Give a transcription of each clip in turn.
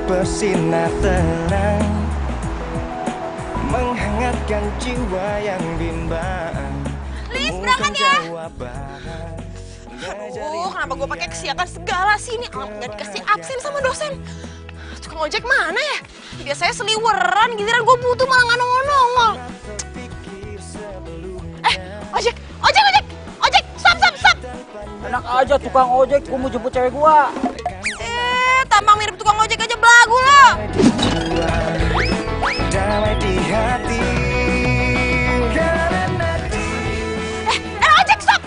bersinar terang, menghangatkan jiwa yang bimbang. Lis, berangkat ya. Kenapa gue pakai kesiakan segala sih ini? Nggak dikasih absen sama dosen. Tukang ojek mana ya? Biasanya seliweran, giliran gue butuh malah nggak nongol-nongol. Ojek, stop. Enak aja tukang ojek, gue mau jemput cewek gua. Tampang mirip tukang ojek aja belagu lo. Damai di hati. Ojek, stop.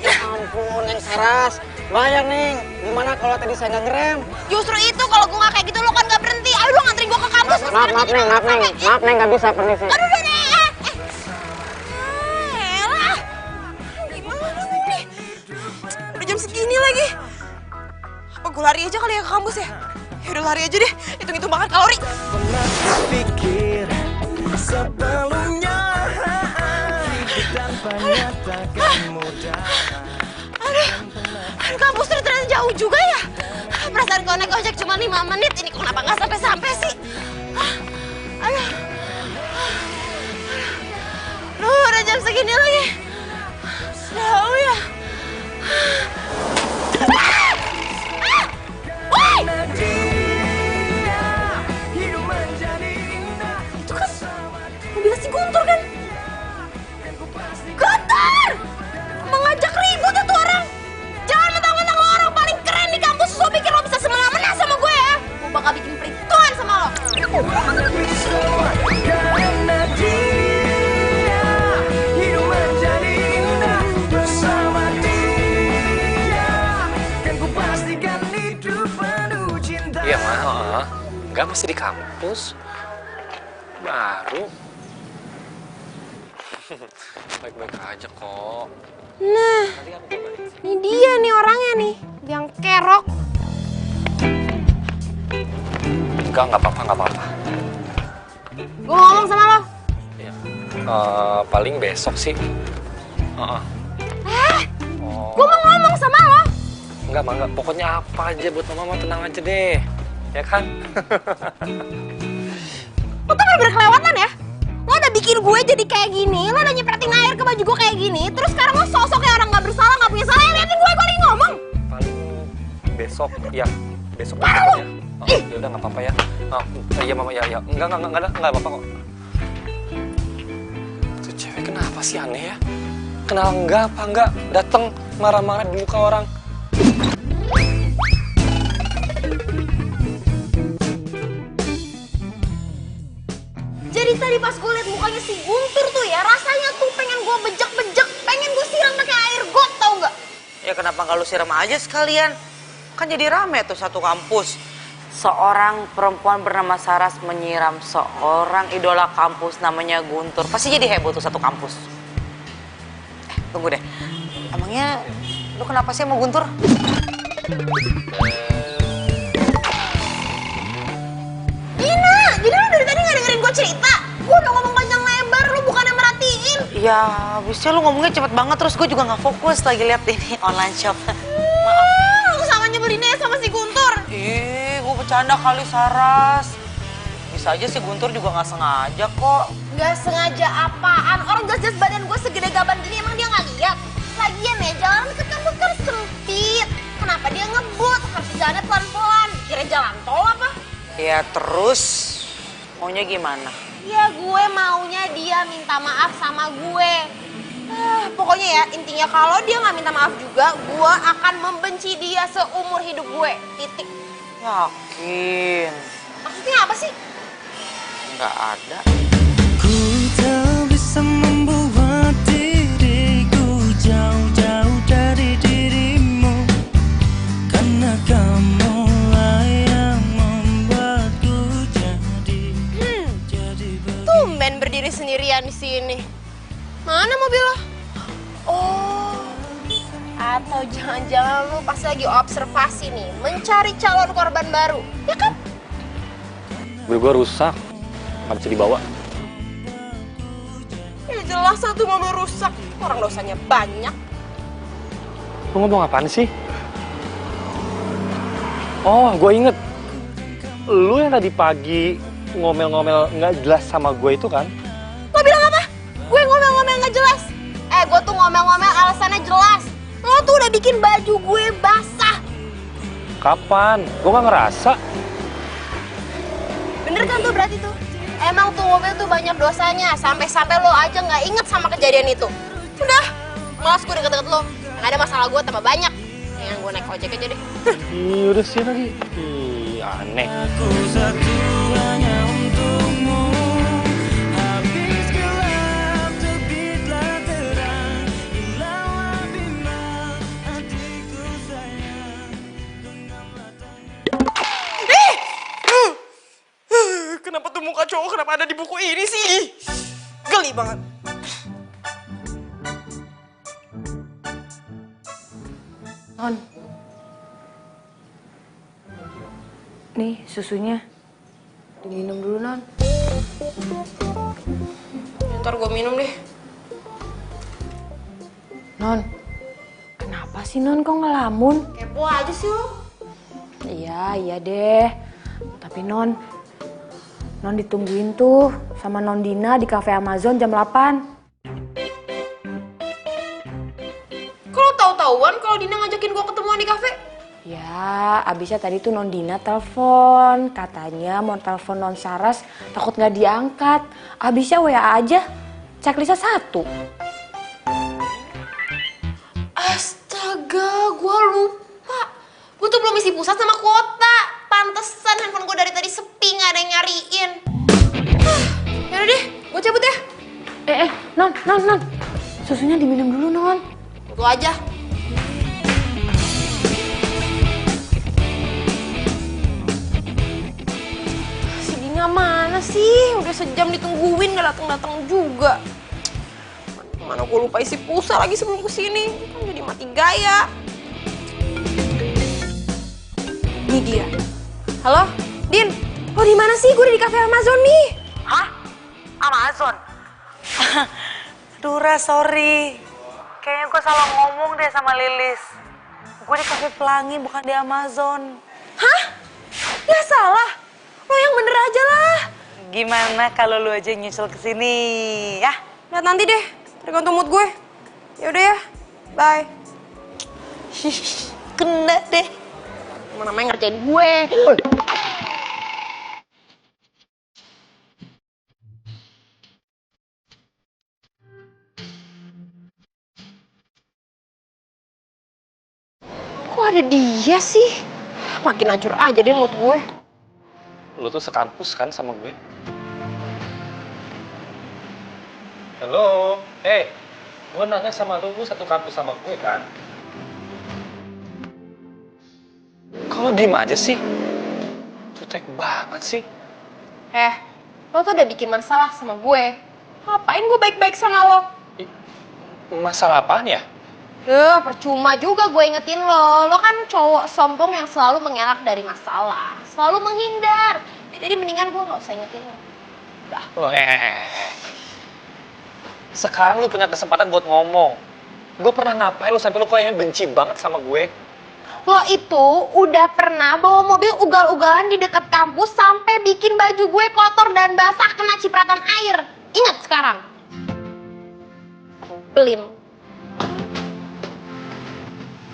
Ya ampun, Neng Saras. Bayang, Neng. Gimana kalau tadi saya nggak ngerem? Justru itu kalau gue nggak kayak gitu lo kan nggak berhenti. Ayo dong nganterin gue ke kampus. Maaf, Neng, nggak bisa permisi. Aduh, udah nih. Elah. Gimana nih? Udah jam segini lagi. Apa gue lari aja kali ya ke kampus ya? Yaudah lari aja deh. Hitung-hitung makan kalori. Pernah terpikir sebelumnya hidup tanpa nyatakan mudah. Aduh, kampus ternyata jauh juga ya. Perasaan kalau naik ojek cuma 5 menit. Ini kenapa nggak sampai-sampai sih? Aduh. Aduh, udah jam segini lagi. Jauh ya. Woi! Itu kan mobil si Guntur kan? Guntur! Mengajak ribut itu orang. Jangan mentang-mentang lo orang paling keren di kampus. Lo pikir lo bisa semena-mena sama gue ya? Gue bakal bikin perhitungan sama lo. Karena dia hidup menjadi indah bersama dia, kan ku pastikan hidup penuh cinta. Iya mah, enggak masih di kampus. Baru. Baik-baik aja kok. Nah, ini dia nih orangnya nih, yang kerok. Enggak apa-apa. Gue ngomong sama lo. Iya. Paling besok sih. Gue mau ngomong sama lo. Enggak. Pokoknya apa aja buat mama tenang aja deh. Ya kan? Lo tuh bener-bener kelewatan ya. Lo udah bikin gue jadi kayak gini, lo udah nyepretin air ke baju gue kayak gini, terus sekarang lo sosok kayak orang gak bersalah, gak punya salah, yang liatin gue lagi ngomong. Paling besok, ya. Besok Mana aja. lu? Ya udah nggak apa-apa ya. Iya mama ya. Enggak apa-apa kok. Tuh cewek kenapa sih aneh ya? Kenal enggak datang marah-marah di muka orang. Jadi tadi pas gue liat mukanya si Guntur tuh ya, rasanya tuh pengen gue bejek-bejek, pengen gue siram pakai air got, tau nggak? Ya kenapa nggak lu siram aja sekalian? Kan jadi rame tuh satu kampus. Seorang perempuan bernama Saras menyiram seorang idola kampus namanya Guntur. Pasti jadi heboh tuh satu kampus. Tunggu deh. Emangnya lu kenapa sih sama Guntur? Gina, jadi lu dari tadi nggak dengerin gue cerita? Gue udah ngomong panjang lebar, lu bukannya merhatiin. Ya, habisnya lu ngomongnya cepet banget terus gue juga nggak fokus lagi lihat ini online shop. Maaf. Lu sama nyebelinnya sama si Guntur. Gue bercanda kali Saras. Bisa aja si Guntur juga nggak sengaja kok. Gak sengaja apaan? Orang jelas-jelas badan gue segede gaban gini, emang dia nggak lihat? Lagian ya, jalan ke kampus kan sempit. Kenapa dia ngebut? Harus jalannya pelan-pelan. Kira jalan tol apa? Ya terus maunya gimana? Ya gue maunya dia minta maaf sama gue. Pokoknya ya intinya kalau dia nggak minta maaf juga, gue akan membenci dia seumur hidup gue. Titik. Yakin? Maksudnya apa sih? Nggak ada. Ku tak bisa membuat diriku jauh-jauh dari dirimu, karena kamulah yang membuatku jadi Tumben berdiri sendirian di sini. Mana mobil lo? Oh, atau jangan-jangan lu pas lagi observasi nih, mencari calon korban baru, ya kan? Mobil gue rusak, nggak bisa dibawa. Ya jelas satu mobil rusak, orang dosanya banyak. Lu ngomong apaan sih? Oh, gue inget. lu yang tadi pagi ngomel-ngomel nggak jelas sama gue itu kan? Lo bilang apa? Gue ngomel-ngomel nggak jelas. Gue tuh ngomel-ngomel alasannya jelas. Lo tuh udah bikin baju gue basah. Kapan? Gue nggak ngerasa. Bener kan tuh berarti tuh? Emang tuh mobil tuh banyak dosanya. Sampai-sampai lo aja nggak inget sama kejadian itu. Udah, malas gue deket-deket lo. Yang ada masalah gue tambah banyak. Yang gue naik ojek aja deh. Ih, udah sih lagi. Ih, aneh. Aku satu hanya untukmu. Habis gelap terbitlah terang. Hilanglah bimbang hatiku sayang. Genggamlah Kenapa tuh muka cowok kenapa ada di buku ini sih? Geli banget. Non. Nih susunya. Diminum dulu, Non. Ntar gue minum deh. Non. Kenapa sih, Non? Kok ngelamun? Kepo aja sih lo. Iya deh. Tapi Non ditungguin tuh sama Non Dina di cafe Amazon jam 8. Kalau tahu-tahuan kalau Dina ngajakin gue ketemuan di kafe. Ya, abisnya tadi tuh Non Dina telepon. Katanya mau telepon Non Saras, takut nggak diangkat. Abisnya WA aja, checklistnya 1. Astaga, gue lupa. Gue tuh belum isi pusat sama kuota. Pantesan handphone gue dari tadi sepi, nggak ada yang nyariin. Yaudah deh, gue cabut ya. Non. Susunya diminum dulu, Non. Lu aja. Si Dina mana sih? Udah sejam ditungguin gak datang-datang juga. Mana gue lupa isi pulsa lagi sebelum kesini. Kan jadi mati gaya. Ini dia. Halo, Din. Lo di mana sih? Gue udah di cafe Amazon nih. Hah? Amazon? Dura, sorry. Kayaknya gue salah ngomong deh sama Lilis. Gue di cafe Pelangi, bukan di Amazon. Hah? Gak salah. Lo yang bener aja lah. Gimana kalau lu aja nyusul ke sini, ya? Lihat nanti deh, tergantung mood gue. Yaudah ya, bye. Kena deh. Mana namanya ngerjain gue. Kok ada dia sih? Makin hancur aja deh mood gue. Lu tuh sekampus kan sama gue? Halo, gue nanya sama lu satu kampus sama gue kan? Kalau diem aja sih? Cutek banget sih. Lo tuh udah bikin masalah sama gue. Ngapain gue baik-baik sama lo? Masalah apaan ya? Percuma juga gue ingetin lo. Lo kan cowok sombong yang selalu mengelak dari masalah. Selalu menghindar. Jadi mendingan gue gak usah ingetin lo. Udah. Sekarang lu punya kesempatan buat ngomong. Gue pernah ngapain lu sampai lu kayaknya benci banget sama gue? Lo itu udah pernah bawa mobil ugal-ugalan di dekat kampus sampai bikin baju gue kotor dan basah kena cipratan air. Ingat sekarang. Pelin.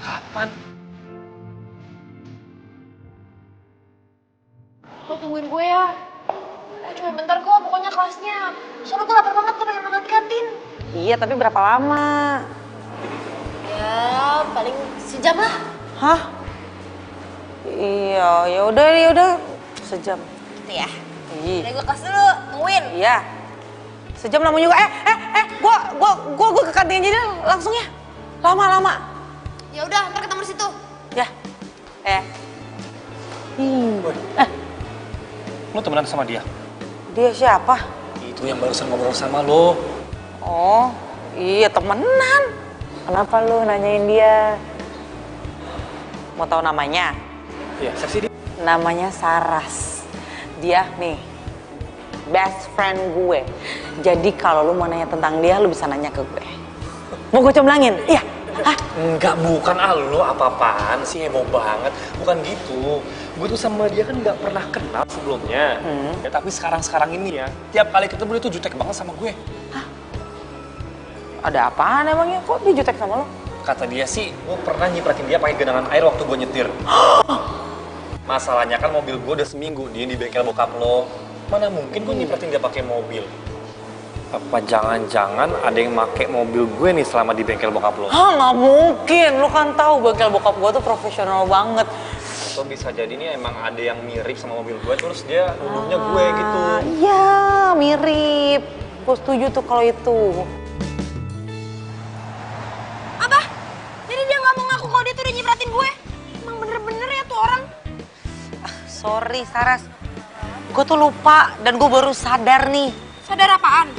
Kapan? Lo tungguin gue ya. Cuma bentar kok, pokoknya kelasnya. Soalnya gue lapar banget, gue pengen makan di kantin. Iya, tapi berapa lama? Ya, paling sejam lah. Hah? Iya, ya udah sejam. Gitu ya. Iya. Udah gue kelas dulu, tungguin. Iya. Sejam lama juga. Gua ke kantin aja deh langsung ya. Lama. Ya udah, ntar ketemu di situ. Ya. Lu temenan sama dia? Dia siapa? Itu yang barusan ngobrol sama lo. Oh, iya temenan. Kenapa lu nanyain dia? Mau tahu namanya? Iya, siapa sih dia? Namanya Saras. Dia nih best friend gue. Jadi kalau lu mau nanya tentang dia, lu bisa nanya ke gue. Mau gue comblangin? Iya. Hah? Enggak, bukan lu apa-apaan sih, heboh banget. Bukan gitu. gue tuh sama dia kan nggak pernah kenal sebelumnya. Ya tapi sekarang ini ya, tiap kali ketemu dia tuh jutek banget sama gue. Ada apaan emangnya? Kok dia jutek sama lo? Kata dia sih, gue pernah nyipratin dia pakai genangan air waktu gue nyetir. Masalahnya kan mobil gue udah seminggu di bengkel bokap lo. Mana mungkin gue nyipratin dia pakai mobil? Apa jangan-jangan ada yang make mobil gue nih selama di bengkel bokap lo? Hah, nggak mungkin. Lo kan tahu bengkel bokap gue tuh profesional banget. Atau bisa jadi nih emang ada yang mirip sama mobil gue, terus dia nuduhnya gue gitu. Iya, mirip. Gue setuju tuh kalau itu. Apa? Jadi dia nggak mau ngaku kalau dia tuh udah nyipratin gue? Emang bener-bener ya tuh orang? Sorry, Saras. Gue tuh lupa dan gue baru sadar nih. Sadar apaan?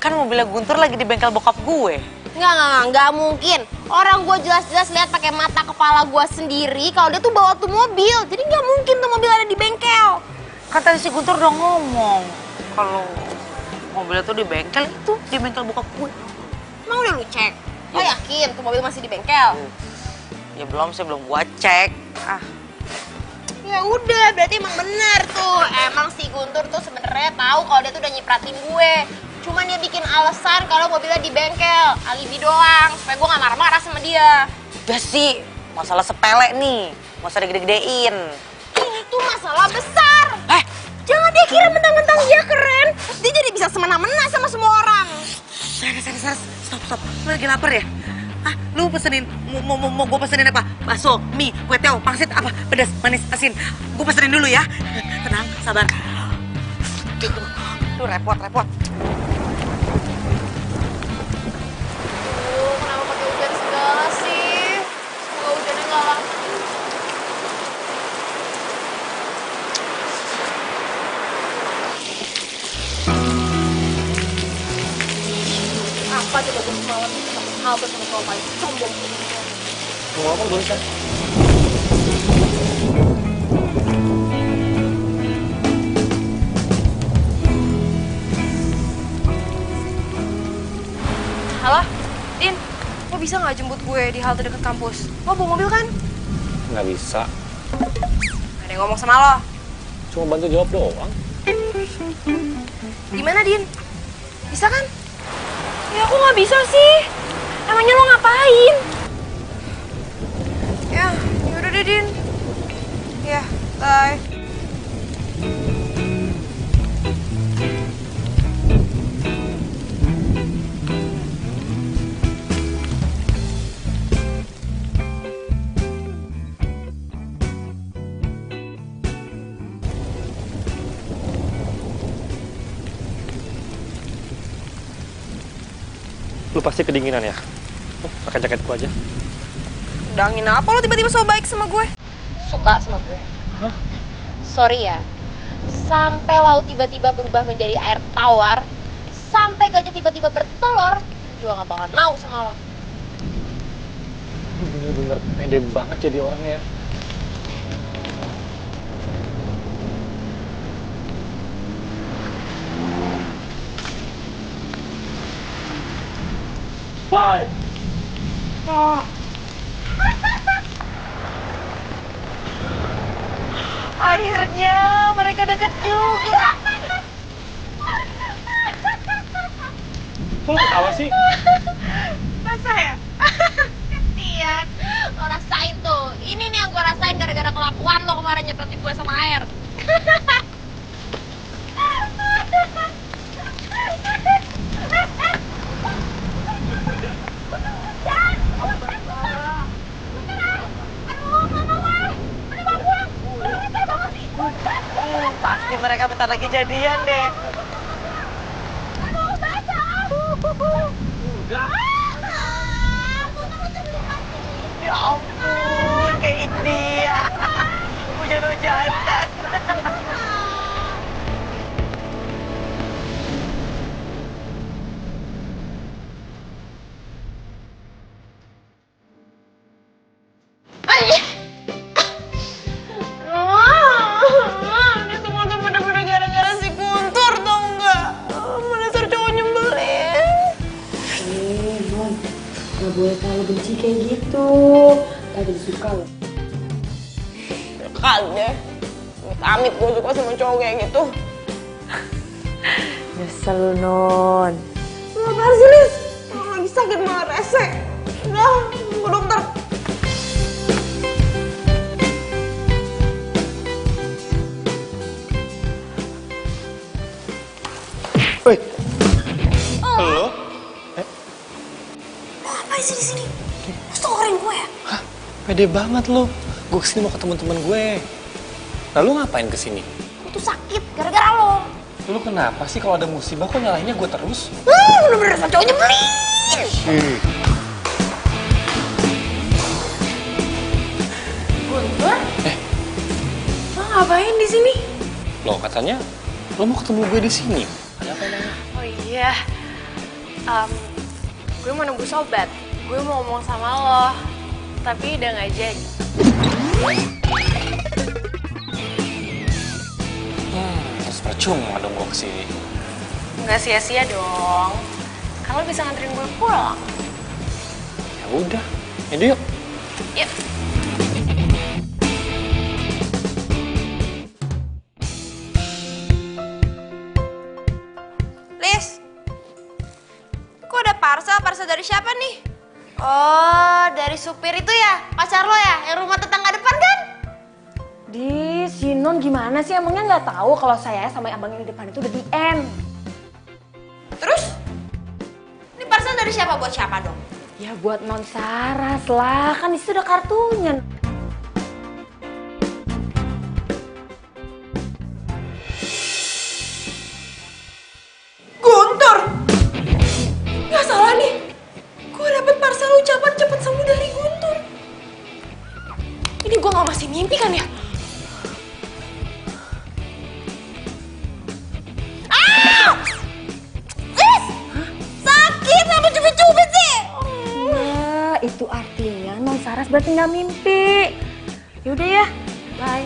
Kan mobilnya Guntur lagi di bengkel bokap gue. Nggak mungkin. Orang gue jelas-jelas lihat pakai mata kepala gue sendiri kalau dia tuh bawa tuh mobil. Jadi nggak mungkin tuh mobil ada di bengkel. Kan tadi si Guntur udah ngomong kalau mobilnya tuh di bengkel itu, di bengkel bokap gue. Emang udah lu cek? Lo yakin tuh mobil masih di bengkel? Ya belum sih, belum gua cek. Ya udah, berarti emang bener tuh. Emang si Guntur tuh sebenarnya tahu kalau dia tuh udah nyipratin gue. Cuman dia bikin alasan kalau mobilnya di bengkel, alibi doang, supaya gue nggak marah-marah sama dia. Udah sih, masalah sepele nih, nggak usah digede-gedein. Itu masalah besar. Jangan dia kira mentang-mentang dia keren, terus dia jadi bisa semena-mena sama semua orang. Saras, stop. Lu lagi lapar ya? Lu pesenin, mau gue pesenin apa? Bakso, mie, kue teo, pangsit, apa? Pedas, manis, asin. Gue pesenin dulu ya. Tenang, sabar. Tuh repot. Kenapa pakai hujan segala sih? Semoga hujannya nggak lama. Apa coba gue semalam sahabat sama cowok paling sombong. Mau apa gue kan? Halo, Din, lo bisa nggak jemput gue di halte dekat kampus? Lo bawa mobil kan? Nggak bisa. Ada yang ngomong sama lo. Cuma bantu jawab doang. Gimana, Din? Bisa kan? Ya aku nggak bisa sih. Emangnya lo ngapain? Ya, yaudah deh, Din. Ya, bye. Lu pasti kedinginan ya? Pakai jaketku aja. Dangin apa lo tiba-tiba so baik sama gue? Suka sama gue. Hah? Sorry ya. Sampai laut tiba-tiba berubah menjadi air tawar, sampai gajah tiba-tiba bertelur, juga gak bakal mau sama lo. Lu bener-bener pede banget jadi orangnya. Bye. Akhirnya mereka deket juga. Kok lu ketawa sih? Masa ya? Kasian. Lo rasain tuh. Ini nih yang gue rasain gara-gara kelakuan lo kemarin nyepetin gue sama air. Pasti mereka bentar lagi jadian deh. Ya ampun, kayak dia. Hujan-hujanan. Ini semua tuh bener-bener gara-gara si Guntur tau nggak? Dasar cowok nyebelin. Bon, gak boleh terlalu benci kayak gitu. Gak ada suka loh. Kagak Amit gue suka sama cowok kayak gitu. Nyesel lu, Non. Lu apaan sih, Lis? Orang lagi sakit malah rese. Udah, gue dokter. Woi. Halo? Apa sih di sini? Lu storin gue ya? Hah? Pede banget lu. Gue kesini mau ketemu temen gue. Lalu ngapain kesini? Gue tuh sakit gara-gara lo. Lu kenapa sih kalau ada musibah kok nyalahinnya gue terus? Bener-bener sama cowok nyebelin. Guntur? Lo ngapain di sini? Loh katanya lo mau ketemu gue di sini. Ada apa emangnya? Oh iya, gue mau nunggu sobat. Gue mau ngomong sama lo, tapi udah nggak jadi. Terus percuma dong gue kesini. Nggak sia-sia dong. Kan lo bisa nganterin gue pulang. Ya udah, ini yuk. Yuk. Lis, kok ada parcel? Parcel dari siapa nih? Oh, dari supir itu ya? Pacar lo ya? Yang rumah tetangga depan kan? Di si Non gimana sih? Emangnya nggak tahu kalau saya sama abang yang di depan itu udah di end. Terus? Ini parcel dari siapa buat siapa dong? Ya buat Non Saras lah, kan disitu ada kartunya. Guntur! Nggak salah nih. Gue dapet parcel ucapan cepet sembuh dari Guntur. Ini gue nggak masih mimpi kan ya? Sakit, apa cubit-cubit sih? Nah, itu artinya Non Saras berarti nggak mimpi. Yaudah ya, bye.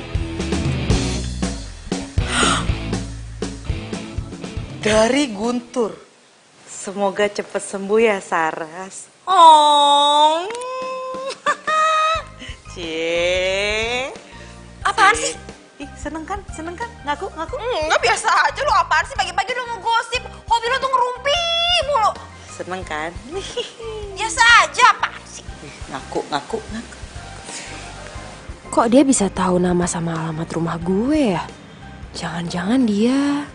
Dari Guntur. Semoga cepet sembuh ya, Saras. Oh. Cie. Apaan sih? Ih, seneng kan? Seneng kan? Ngaku, ngaku. Nggak biasa aja lo, apaan sih pagi-pagi udah mau gosip. Hobi lo tuh ngerumpi mulu. Seneng kan? Biasa aja, apaan sih? Ngaku, ngaku, ngaku. Kok dia bisa tahu nama sama alamat rumah gue ya? Jangan-jangan dia...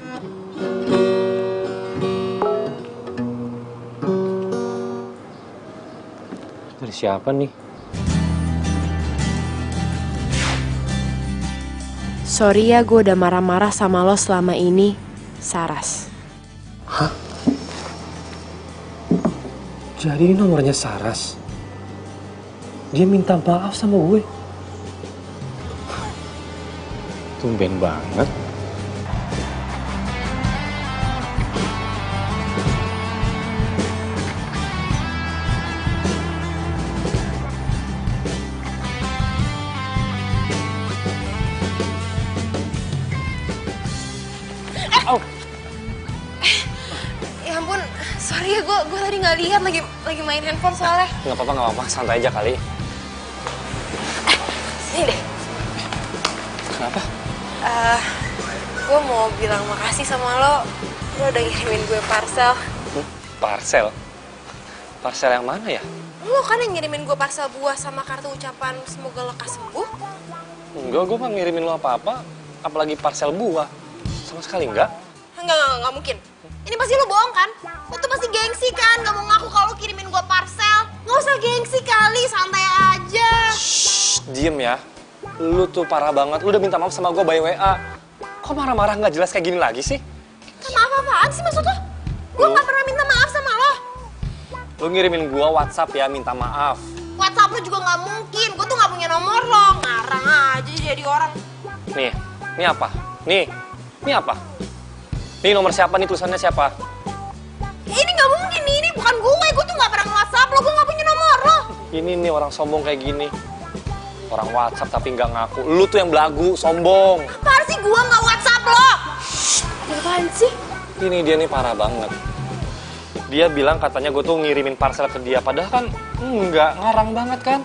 Dari siapa nih? Sorry ya gue udah marah-marah sama lo selama ini, Saras. Hah? Jadi ini nomornya Saras? Dia minta maaf sama gue? Tumben banget. Ya ampun, sorry ya gue tadi nggak lihat lagi main handphone soalnya. Nggak apa-apa, santai aja kali. Sini deh. Kenapa? Gue mau bilang makasih sama lo. Lo udah ngirimin gue parcel. Parcel? Parcel yang mana ya? Lo kan yang ngirimin gue parcel buah sama kartu ucapan semoga lekas sembuh. Enggak, gue nggak ngirimin lo apa-apa. Apalagi parcel buah. Sama sekali enggak. Enggak mungkin. Ini pasti lo bohong kan? Lo tuh pasti gengsi kan? Gak mau ngaku kalau lo kirimin gue parcel. Gak usah gengsi kali, santai aja. Shh, diem ya. Lu tuh parah banget. Lu udah minta maaf sama gue by WA. Kok marah-marah nggak jelas kayak gini lagi sih? Maaf apaan sih maksud lo? Gue gak pernah minta maaf sama lo. Lu ngirimin gue WhatsApp ya minta maaf. WhatsApp lo juga gak mungkin. Gue tuh gak punya nomor lo. Ngarang aja jadi orang. Nih, ini apa? Nih, ini apa? Nih nomor siapa nih, tulisannya siapa? Ini gak mungkin nih, ini bukan gue. Gue tuh gak pernah nge-WhatsApp lo. Gue gak punya nomor lo. Ini nih orang sombong kayak gini. Orang WhatsApp tapi nggak ngaku. Lu tuh yang belagu, sombong. Apaan sih gue gak WhatsApp lo? Apaan sih? Ini dia nih parah banget. Dia bilang katanya gue tuh ngirimin parcel ke dia. Padahal kan nggak, ngarang banget kan?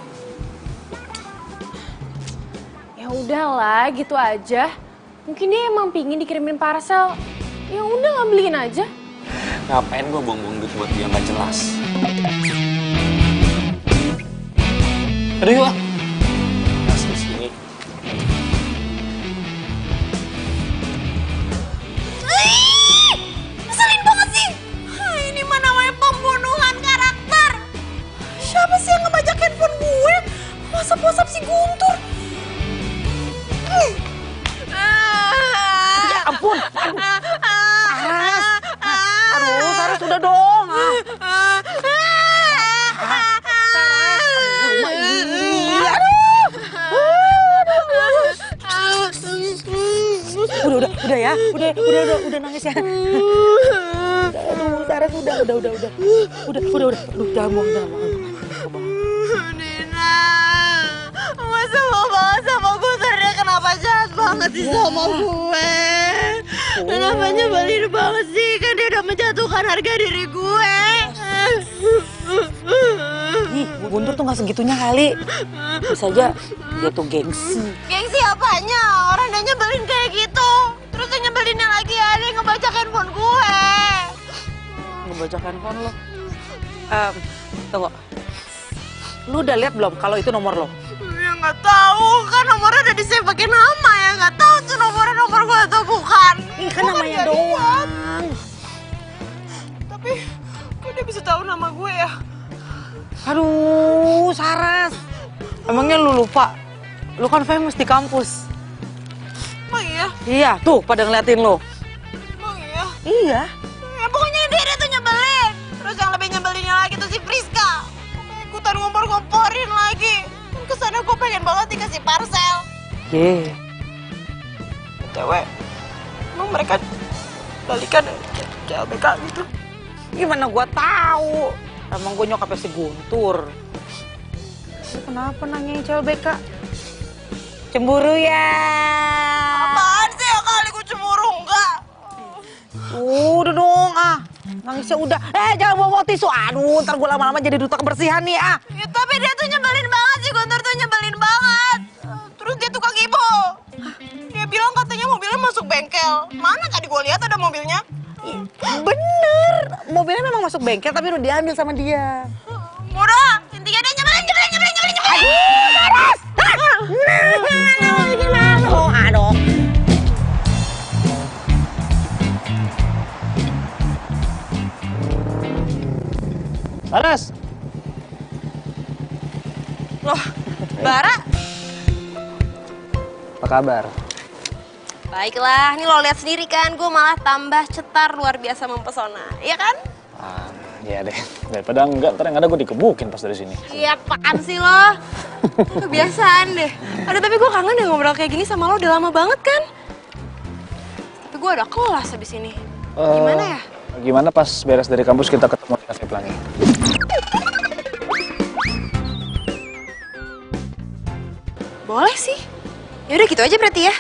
Ya udahlah, gitu aja. Mungkin dia emang pingin dikirimin parcel. Ya udah ngambilin aja. Ngapain gue buang-buang duit buat dia nggak jelas? Aduh yuk. Masih sini. Ngeselin banget sih. Ini mah namanya pembunuhan karakter. Siapa sih yang ngebajak handphone gue? WhatsApp si Guntur. Ya ampun. Aduh, Saras udah dong. Udah ya, udah nangis ya. Aduh, Saras udah, jangan bohong. Dina, masa mau banget sama Guntur, dia kenapa jahat banget sih sama gue? Kenapa nyebelin banget sih, kan dia udah menjatuhkan harga diri gue. Ih, Guntur tuh gak segitunya kali. Bisa aja dia tuh gengsi. Gengsi apanya? Orang dia nyebelin kayak gitu. Terus dia nyebelinnya lagi ada yang ngebajak handphone gue. Ngebajak handphone lo. Tunggu. Lu udah lihat belum kalau itu nomor lo? Ya nggak tahu, kan nomornya udah di-save pakai nama ya. Nggak tahu tuh nomor gue atau bukan. Ini kan namanya doang. Tapi kok dia bisa tahu nama gue ya? Aduh, Saras. Emangnya lu lupa? Lu kan famous di kampus. Emang iya? Iya, tuh pada ngeliatin lo. Emang iya? Iya. Ya pokoknya dia tuh nyebelin. Terus yang lebih nyebelinnya lagi tuh si Friska. Ikutan ngompor-ngomporin lagi. Kesana gue pengen banget dikasih parcel. Ye. BTW, emang mereka balikan ke LBK gitu? Gimana gua tahu? Emang gue nyokapnya si Guntur. Lu kenapa nanyain CLBK? Cemburu ya? Apaan sih ya kali gue cemburu enggak? Udah dong nangisnya udah. Jangan bawa tisu. Aduh, ntar gue lama-lama jadi duta kebersihan nih Ya, tapi dia tuh nyebelin banget sih, Guntur tuh nyebelin banget. Terus dia tukang ibu. Dia bilang katanya mobilnya masuk bengkel. Mana tadi gue lihat ada mobilnya? Bener, mobilnya memang masuk bengkel tapi udah diambil sama dia. Udah, intinya dia nyebelin. Aduh, Saras! Aduh. Saras. Loh, Bara? Apa kabar? Baiklah, ini lo lihat sendiri kan, gue malah tambah cetar luar biasa mempesona, iya kan? Iya deh, daripada enggak, ntar yang ada gue dikebukin pas dari sini. Iya, apaan sih lo? Kebiasaan deh. Aduh, tapi gue kangen deh ngobrol kayak gini sama lo, udah lama banget kan? Tapi gue ada kelas habis ini. Gimana ya? Gimana pas beres dari kampus kita ketemu di Cafe Pelangi? Boleh sih. Yaudah gitu aja berarti ya.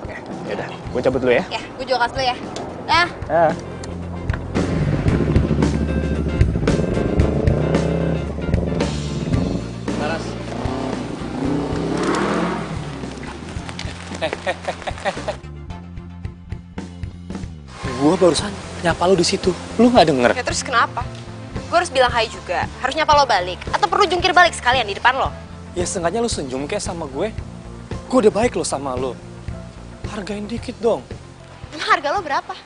Oke, yaudah. Gue cabut dulu ya. Ya, gue juga kelas dulu ya. Dah. Ya. Saras. Gua barusan nyapa lu di situ. Lu nggak denger? Ya terus kenapa? Gue harus bilang hai juga. Harus nyapa lo balik. Atau perlu jungkir balik sekalian di depan lo? Ya sengaja lu senyum kayak sama gue. Gue udah baik lo sama lo. Hargain dikit dong. Emang harga lo berapa?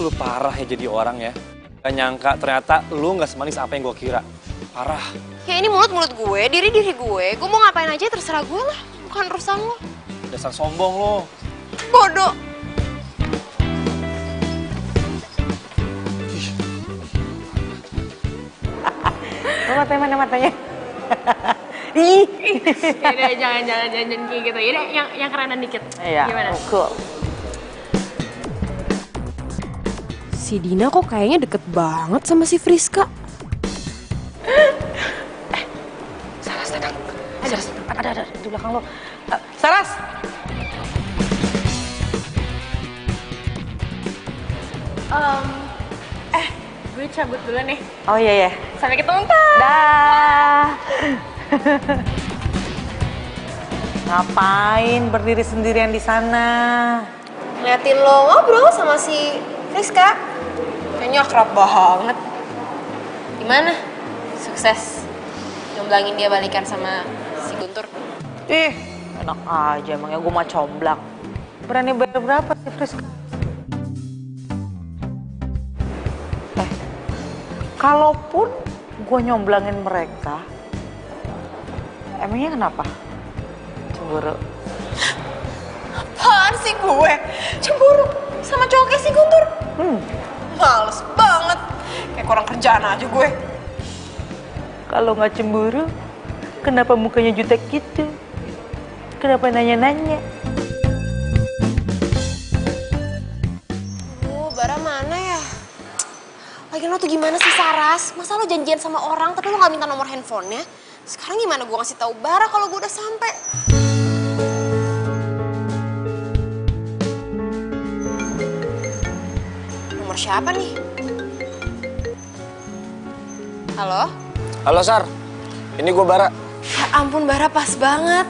Lu parah ya jadi orang ya. Gak nyangka ternyata lu gak semanis apa yang gue kira. Parah. Ya ini mulut-mulut gue, diri-diri gue. Gue mau ngapain aja terserah gue lah. Bukan urusan lo. Dasar sombong lo. Bodoh. Mana matanya? Ih. Yaudah, jangan kayak gitu. Yaudah, yang kerenan dikit. Iya, Gimana? cool. Si Dina kok kayaknya deket banget sama si Friska. Saras datang. Saras, ada di belakang lo. Saras. Gue cabut dulu nih. Oh iya. Sampai ketemu kan? Dah. Ngapain berdiri sendirian di sana? Ngeliatin lo ngobrol sama si Rizka. Kayaknya akrab banget. Gimana? Sukses nyomblangin dia balikan sama si Guntur? Ih, enak aja emangnya gue mah comblang. Berani bayar berapa sih Friska? Kalaupun gue nyomblangin mereka, emangnya kenapa? Cemburu. Apaan sih gue? Cemburu sama cowoknya si Guntur? Males banget. Kayak kurang kerjaan aja gue. Kalau nggak cemburu, kenapa mukanya jutek gitu? Kenapa nanya-nanya? Bara mana ya? Lagian lo tuh gimana sih Saras? Masa lo janjian sama orang tapi lo gak minta nomor handphonenya? Sekarang gimana gue ngasih tahu Bara kalau gue udah sampai? Nomor siapa nih? Halo? Halo Sar, ini gue Bara. Ya ampun Bara, pas banget.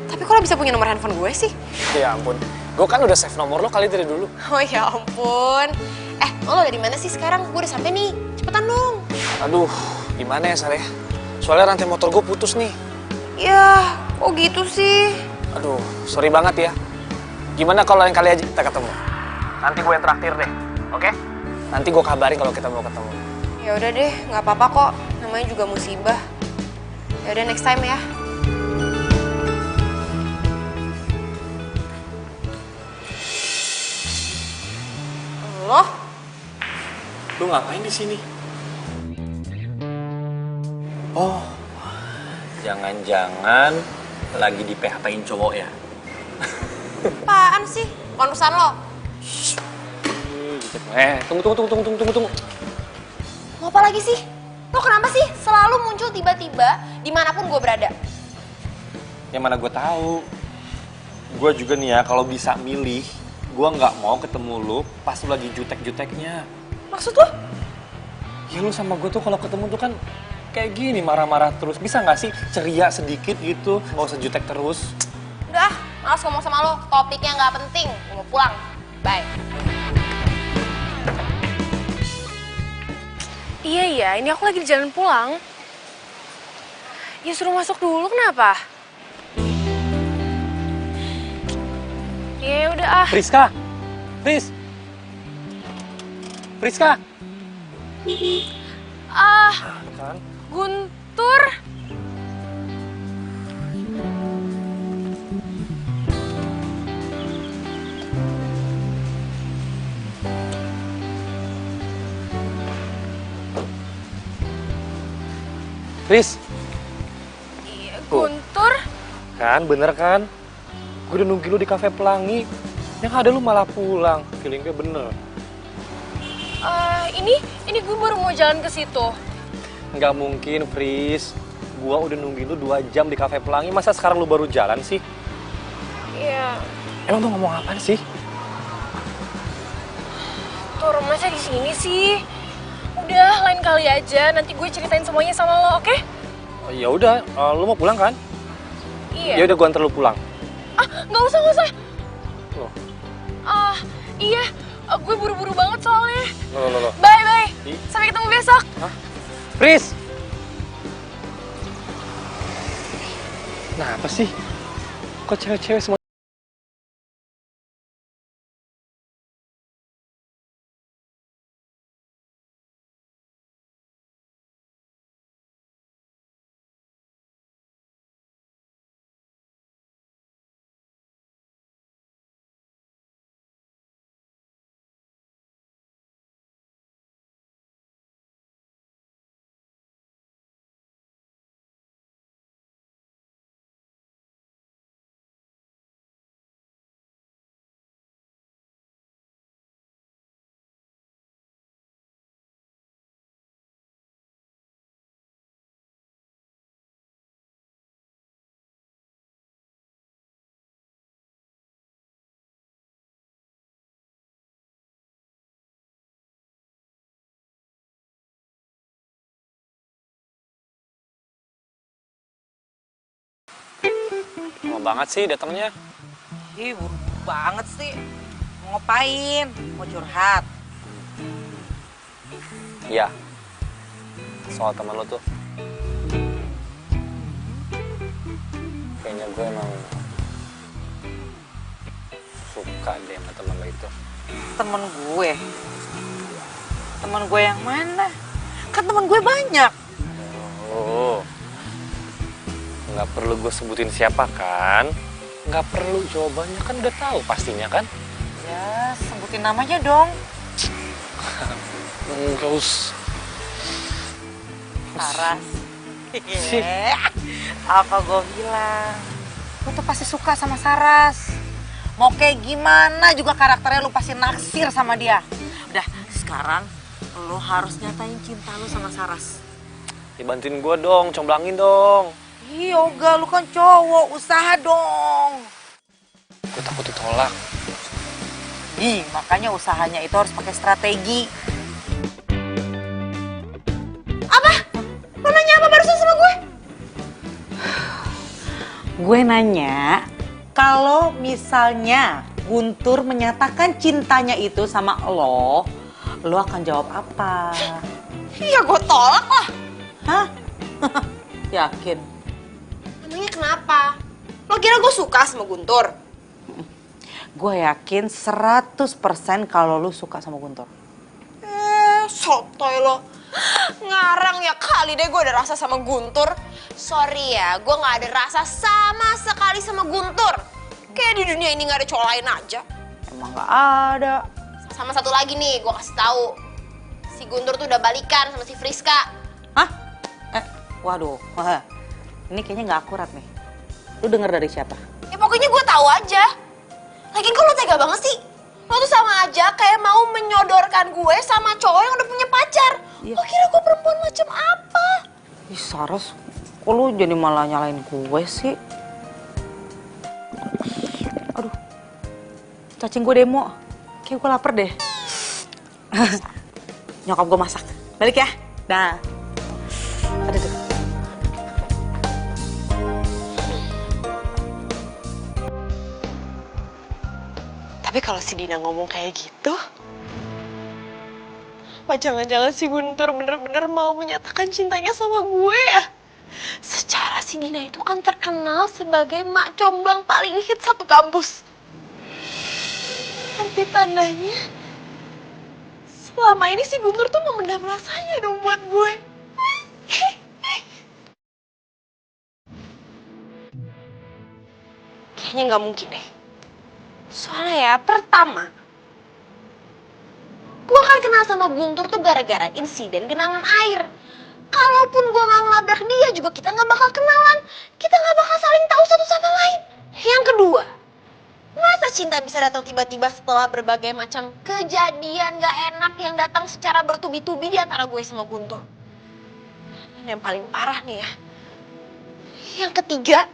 Tapi kok lo bisa punya nomor handphone gue sih? Ya ampun, gue kan udah save nomor lo kali dari dulu. Oh ya ampun. Lo dari mana sih sekarang? Gue udah sampai nih. Cepetan dong. Aduh, gimana ya Sar ya? Soalnya rantai motor gue putus nih. Ya, kok gitu sih? Aduh, sorry banget ya. Gimana kalau lain kali aja kita ketemu? Nanti gue yang traktir deh, oke? Nanti gue kabarin kalau kita mau ketemu. Ya udah deh, nggak apa-apa kok. Namanya juga musibah. Ya udah next time ya. Loh? Lu ngapain di sini? Oh, jangan-jangan lagi di PHP-in cowok ya? Apaan sih? Urusan lo? Tunggu. Mau apa lagi sih? Lo kenapa sih selalu muncul tiba-tiba dimanapun gue berada? Yang mana gue tahu. Gue juga nih ya, kalau bisa milih, gue nggak mau ketemu lu pas lu lagi jutek-juteknya. Maksud lo? Ya lu sama gue tuh kalau ketemu tuh kan kayak gini, marah-marah terus. Bisa nggak sih ceria sedikit gitu, nggak usah jutek terus. Udah, males ngomong sama lo. Topiknya nggak penting. Gue mau pulang. Bye. Iya, ini aku lagi di jalan pulang. Ya suruh masuk dulu, kenapa? Ya udah ah. Friska! Kan? Guntur. Fris, Iya, Guntur. kan bener kan? Gue udah nungguin lu di kafe Pelangi. Yang ada lu malah pulang. Feeling gue bener. Ini gue baru mau jalan ke situ. Nggak mungkin, Fris. Gua udah nungguin lu 2 jam di kafe Pelangi. Masa sekarang lu baru jalan sih? Iya. Emang tuh ngomong apaan sih? Tur, masa di sini sih? Udah, lain kali aja. Nanti gue ceritain semuanya sama lo, oke? Oh, ya udah, lu mau pulang kan? Iya. Ya udah, gua antar lu pulang. Nggak usah. Loh. Iya. Gue buru-buru banget soalnya. Loh. Bye. Sampai ketemu besok. Hah? Fris! Nah, apa sih? Kok cewek-cewek semua Lama banget sih datangnya. Ih, buru banget sih. Mau ngapain? Mau curhat? Iya. Soal teman lo tuh. Kayaknya gue emang suka deh sama teman lo itu. Temen gue? Temen gue yang mana? Kan temen gue banyak. Oh, nggak perlu gue sebutin siapa kan? Nggak perlu, jawabannya kan udah tahu pastinya kan? Ya, sebutin namanya dong. Nggak usah. Saras. Apa gue bilang? Lu tuh pasti suka sama Saras. Mau kayak gimana juga karakternya lu pasti naksir sama dia. Udah, sekarang lu harus nyatain cinta lu sama Saras. Ya bantuin gue dong, comblangin dong. Ih, Yoga, lu kan cowok, usaha dong. Gue takut ditolak. Ih, makanya usahanya itu harus pakai strategi. Apa? Lo nanya apa barusan sama gue? Gue nanya, kalau misalnya Guntur menyatakan cintanya itu sama lo akan jawab apa? Iya gue tolak lah. Hah? Yakin? Emangnya kenapa? Lo kira gue suka sama Guntur? Gue yakin 100% kalau lu suka sama Guntur. Sotoy lo. Ngarang ya kali deh gue ada rasa sama Guntur. Sorry ya, gue gak ada rasa sama sekali sama Guntur. Kayak di dunia ini gak ada cowok lain aja. Emang gak ada. Sama satu lagi nih, gue kasih tahu. Si Guntur tuh udah balikan sama si Friska. Hah? Waduh. Wah, ini kayaknya gak akurat nih. Lu denger dari siapa? Ya pokoknya gue tahu aja. Lagian kok lo tega banget sih? Lo tuh sama aja kayak mau menyodorkan gue sama cowok yang udah punya pacar. Iya. Lo kira gue perempuan macam apa? Ih, Saras, kok lu jadi malah nyalain gue sih? Aduh, cacing gue demo. Kayak gue lapar deh. Nyokap gue masak. Balik ya. Dah. Aduh, tuh. Tapi kalau si Dina ngomong kayak gitu, apa jangan-jangan si Guntur bener-bener mau menyatakan cintanya sama gue ya? Secara si Dina itu kan terkenal sebagai mak comblang paling hits satu kampus. Tapi tandanya, selama ini si Guntur tuh memendam rasanya dong buat gue. Kayaknya nggak mungkin deh. Soalnya ya, pertama, gue kan kenal sama Guntur tuh gara-gara insiden genangan air. Kalaupun gue nggak ngelabrak dia juga kita nggak bakal kenalan. Kita nggak bakal saling tahu satu sama lain. Yang kedua, masa cinta bisa datang tiba-tiba setelah berbagai macam kejadian gak enak yang datang secara bertubi-tubi di antara gue sama Guntur. Dan yang paling parah nih ya, yang ketiga,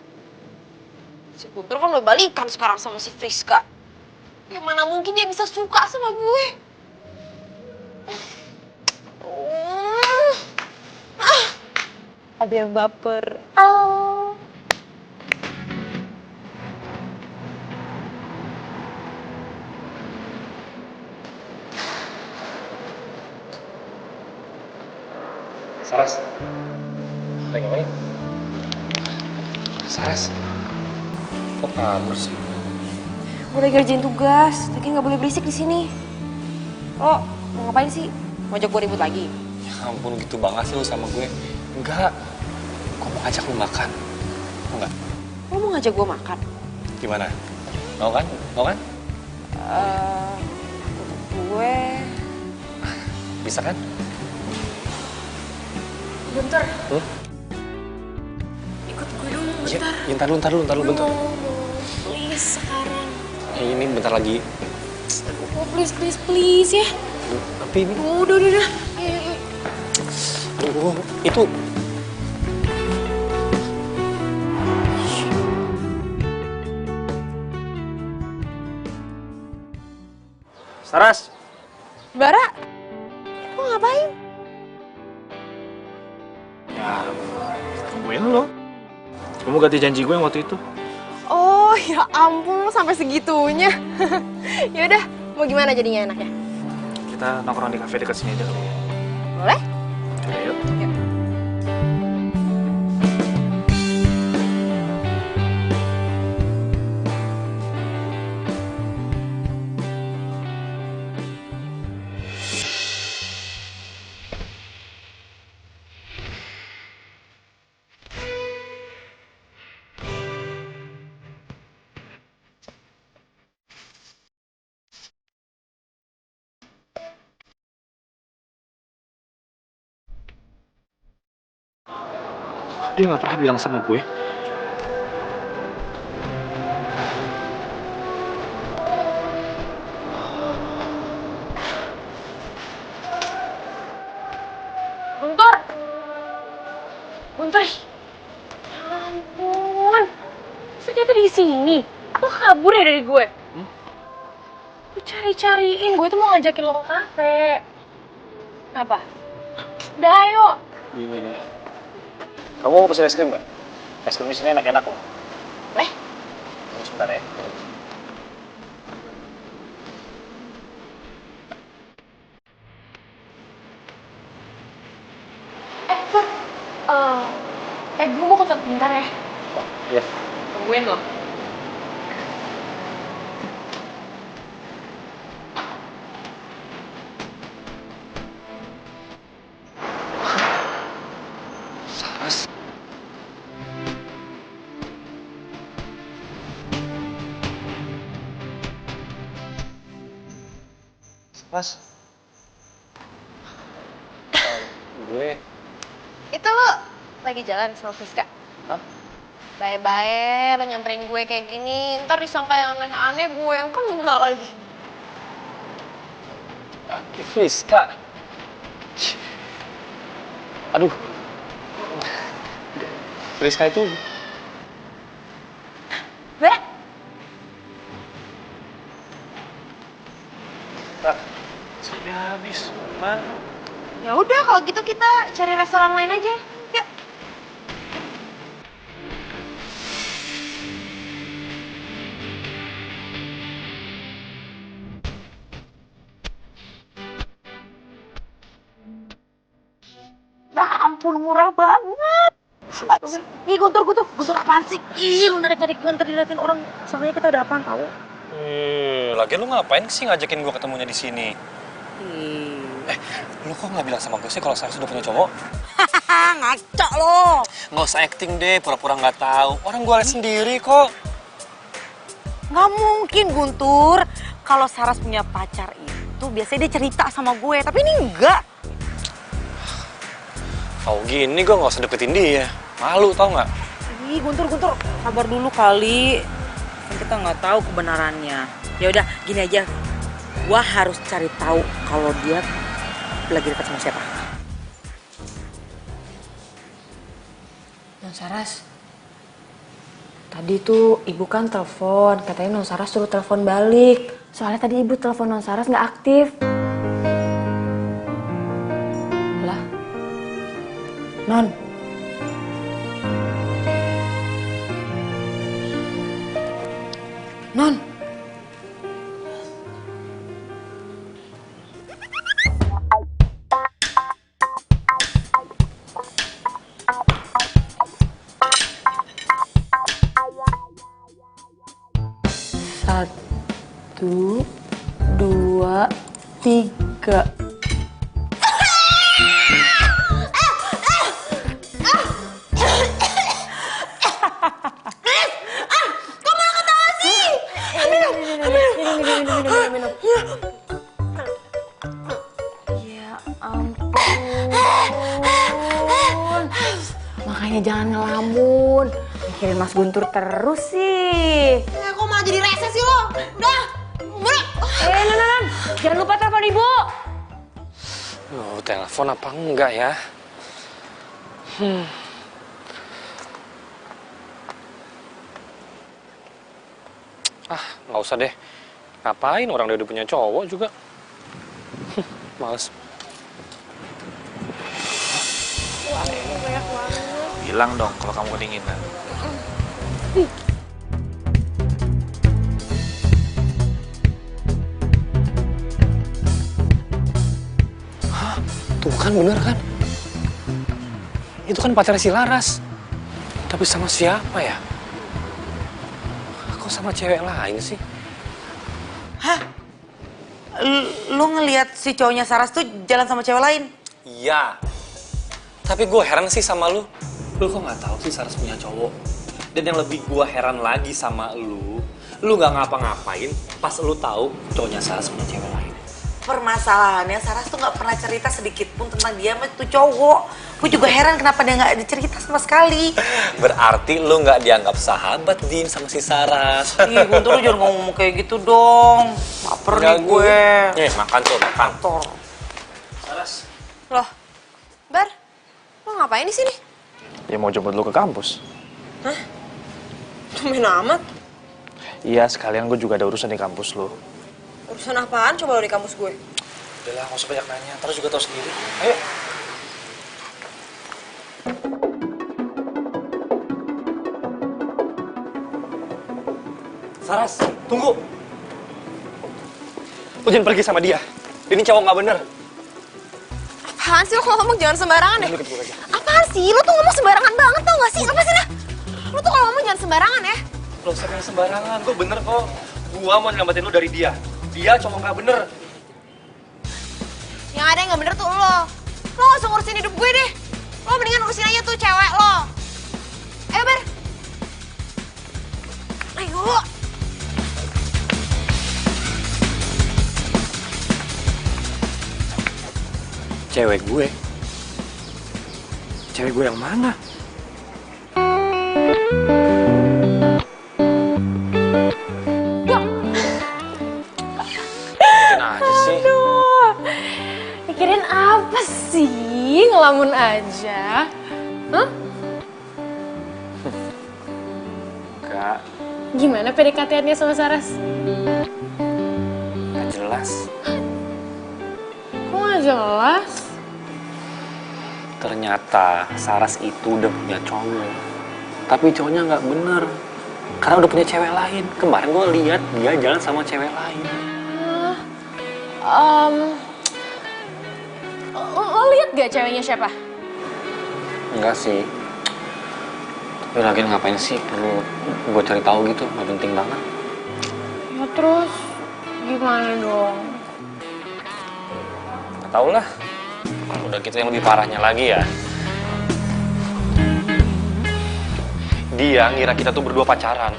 si Guntur kan udah balikan sekarang sama si Friska. Gimana mungkin dia bisa suka sama gue? Ada yang baper. Saras. Lagi ngapain? Saras. Kok kabur sih? Gue lagi ngerjain tugas, tapi nggak boleh berisik di sini. Lo mau ngapain sih? Mau ajak gue ribut lagi? Ya ampun, gitu banget sih lu sama gue. Enggak. Gue mau ngajak lu makan. Mau nggak? Lo mau ngajak gue makan? Gimana? Mau kan? Mau kan? Untuk gue... Bisa kan? Bentar. Tuh. Ikut gue dong, bentar. Ya, ntar lu, bentar. Please, sekarang. Ini bentar lagi. Oh, please ya. Tapi ini... Udah. Ayo. Aduh, itu... Saras. Bara, lo ngapain? Ya, tungguin lo. Kamu ganti janji gue yang waktu itu. Oh ya ampun, lo sampai segitunya. Yaudah, mau gimana jadinya enaknya? Kita nongkrong di kafe dekat sini aja kali ya. Boleh? Coba yuk. Dia nggak pernah bilang sama gue. Guntur! Guntur! Ya ampun. Ternyata di sini. Lo kabur ya dari gue? Lo cari-cariin. Gue tuh mau ngajakin lo ke kafe. Apa? Udah ayo. Gini. Kamu mau pesen es krim nggak? Es krim di sini enak-enak loh. Tunggu sebentar ya. Pur. Gue mau ketemu bentar ya. Iya. Tungguin lo. Saras. Saras. Gue. Itu lo lagi jalan sama Friska? Hah? Bye-bye, lo nyamperin gue kayak gini. Ntar disangka yang aneh-aneh gue yang kena lagi. Friska. Aduh. Friska itu Gue? sudah habis, Man. Ya udah kalau gitu kita cari restoran lain aja. Yuk. Ya ampun, murah banget. Ih, Guntur apaan sih? Ih, lu narik-narik gue ntar diliatin orang. Soalnya kita ada apaan tau? Lagian lu ngapain sih ngajakin gue ketemunya di sini? Lu kok nggak bilang sama gue sih kalau Saras udah punya cowok? Ngaco lo. Nggak usah acting deh, pura-pura nggak tahu. Orang gue liat sendiri kok. Nggak mungkin, Guntur. Kalau Saras punya pacar itu biasanya dia cerita sama gue, tapi ini enggak. Tau gini gue nggak usah deketin dia. Malu tau nggak? Ih, Guntur, sabar dulu kali. Kan kita nggak tahu kebenarannya. Ya udah, gini aja. Gua harus cari tahu kalau dia lagi dekat sama siapa. Non Saras, tadi tuh ibu kan telepon, katanya Non Saras suruh telepon balik. Soalnya tadi ibu telepon Non Saras nggak aktif. Lah, Non. Non. Satu, dua, tiga. Minum. Ya ampun. Makanya jangan ngelamun. Mikirin Mas Guntur terus sih. Kok malah jadi rese sih lo? Udah, balik. Non. Jangan lupa telepon ibu. Telepon apa enggak ya? Nggak usah deh. Ngapain orang dia udah punya cowok juga? Males. Bilang dong kalau kamu kedinginan. Tuh kan bener kan? Itu kan pacarnya si Laras. Tapi sama siapa ya? Kok sama cewek lain sih? Hah? Lu ngelihat si cowoknya Saras tuh jalan sama cewek lain? Iya. Tapi gue heran sih sama lu. Lu kok nggak tahu sih Saras punya cowok? Dan yang lebih gue heran lagi sama lu nggak ngapa-ngapain pas lu tahu cowoknya Saras punya cewek lain. Permasalahannya Saras tuh nggak pernah cerita sedikit pun tentang dia sama tuh cowok. Gue juga heran kenapa dia nggak dicerita sama sekali. Berarti lu nggak dianggap sahabat, Din, sama si Saras. Ih, Guntur, lu jangan ngomong kayak gitu dong. Laper nih gue. Makan tuh, makan. Tor. Laras. Loh, Bar, lo ngapain di sini? Ya mau jemput lu ke kampus. Hah? Tumben amat. Iya, sekalian gue juga ada urusan di kampus lu. Urusan apaan coba lo di kampus gue? Udahlah, gak usah banyak nanya. Terus juga tahu sendiri. Ayo. Saras, tunggu. Lu jangan pergi sama dia. Dia ini cowok nggak bener. Apaan sih lo kalau ngomong jangan sembarangan deh? Lu ikut gue aja. Apaan sih? Lo tuh ngomong sembarangan banget tau gak sih? Apa sih dah? Lo tuh kalau ngomong jangan sembarangan ya? Lo sering sembarangan. Gue bener kok. Gua mau nyelamatin lu dari dia. Dia cowok nggak bener. Yang ada yang gak bener tuh lo. Lo gak usah ngurusin hidup gue deh. Lo mendingan urusin aja tuh cewek lo. Ayo Bar. Ayo. Cewek gue? Cewek gue yang mana? Mungkin aja sih. Mikirin apa sih? Ngelamun aja. Hah? Enggak, Gimana PDKT-annya sama Saras? gak jelas. Kok gak jelas? Ternyata Saras itu udah punya cowok. Tapi cowoknya nggak bener. Karena udah punya cewek lain. Kemarin gue lihat dia jalan sama cewek lain. Lo lihat gak ceweknya siapa? Enggak sih. Tapi lagi ngapain sih perlu gue cari tahu gitu? Nggak penting banget. Ya terus gimana dong? Nggak tahu lah. Udah gitu yang lebih parahnya lagi ya. Dia ngira kita tuh berdua pacaran.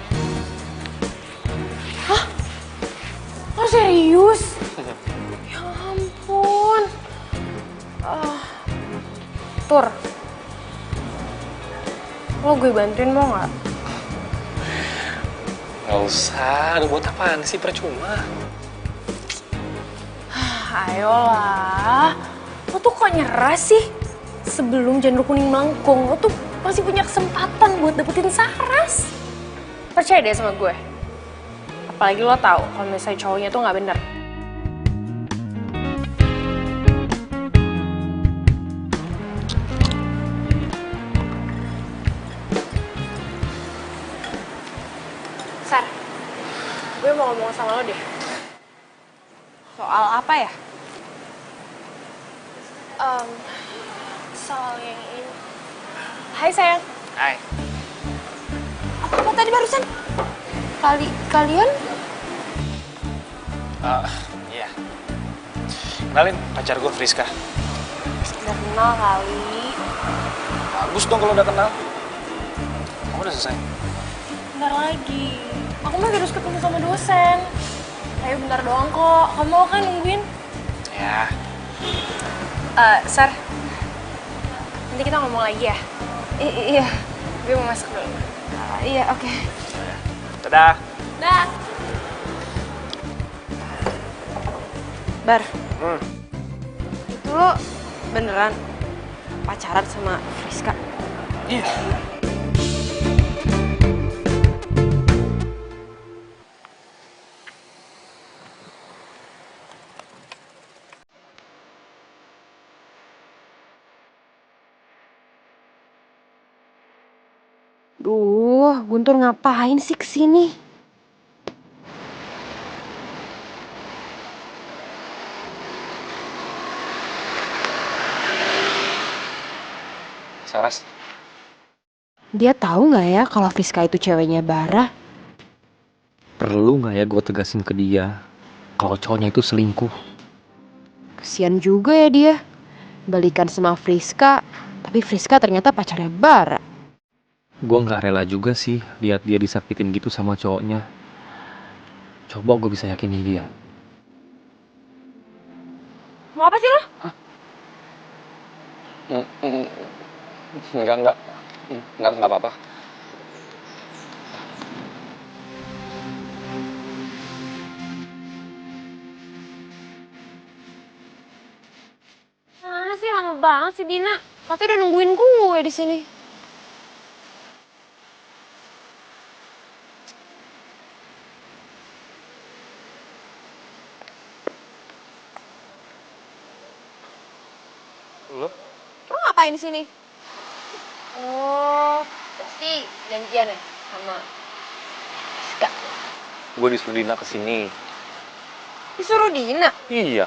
Lo serius? Ya ampun. Tur. Lo gue bantuin mau nggak? Nggak usah. Aduh, buat apaan sih? Percuma. Ayolah. Lo tuh kok nyerah sih? Sebelum janur kuning melengkung, lo tuh masih punya kesempatan buat dapetin Saras. Percaya deh sama gue. Apalagi lo tahu kalau misalnya cowoknya tuh nggak bener. Sar, gue mau ngomong sama lo deh. Soal apa ya? Soal yang ini. Hai sayang. Hai. Apa tadi barusan? Kalian? Iya. Kenalin, pacar gue Friska. Udah kenal kali. Bagus dong kalau udah kenal. Kamu udah selesai? Bentar lagi. Aku masih harus ketemu sama dosen. Ayo bentar doang kok. Kamu mau kan nungguin? Ya. Sar. Nanti kita ngomong lagi ya? Iya. Gue mau masuk dulu. Iya, oke. Dadah. Dah. Bar. Itu lo beneran pacaran sama Friska? Iya. Duh, Guntur ngapain sih kesini? Saras. Dia tahu nggak ya kalau Friska itu ceweknya Bara? Perlu nggak ya gue tegasin ke dia kalau cowoknya itu selingkuh? Kesian juga ya dia. Balikan sama Friska, tapi Friska ternyata pacarnya Bara. Gue nggak rela juga sih lihat dia disakitin gitu sama cowoknya. Coba gue bisa yakinin dia. Mau apa sih lo? Enggak apa-apa. Mana sih lama banget sih Dina. Katanya udah nungguin gue di sini. Lo? Lo ngapain di sini? Oh, pasti janjian ya sama Friska. Gue disuruh Dina kesini. Disuruh Dina? Iya.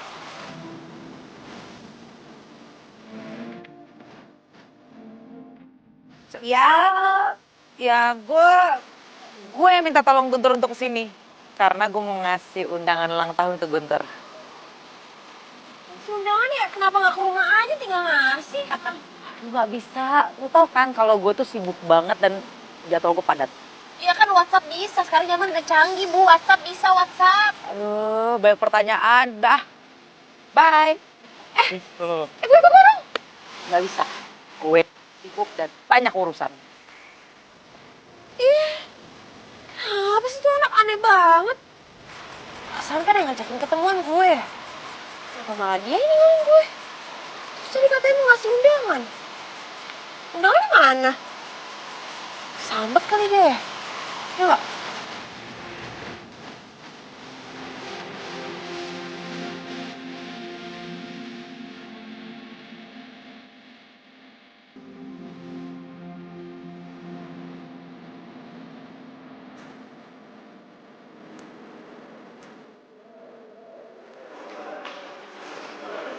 Ya gue yang minta tolong Guntur untuk kesini. Karena gue mau ngasih undangan ulang tahun untuk Guntur. Si undangan ya, kenapa nggak ke rumah aja tinggal ngasih? Aduh gak bisa, lu tau kan kalau gue tuh sibuk banget dan jadwal gue padat. Ya kan WhatsApp bisa, sekarang zaman udah canggih Bu, WhatsApp bisa, WhatsApp. Aduh, banyak pertanyaan, dah. Bye. Gue bareng. Gak bisa, gue sibuk dan banyak urusan. Apa sih tuh anak aneh banget? Perasaan kan yang ngajakin ketemuan gue. Kenapa malah dia ini ngomong gue? Terus tadi katanya mau ngasih undangan. Undangannya mana? Sambet kali deh. Ya nggak?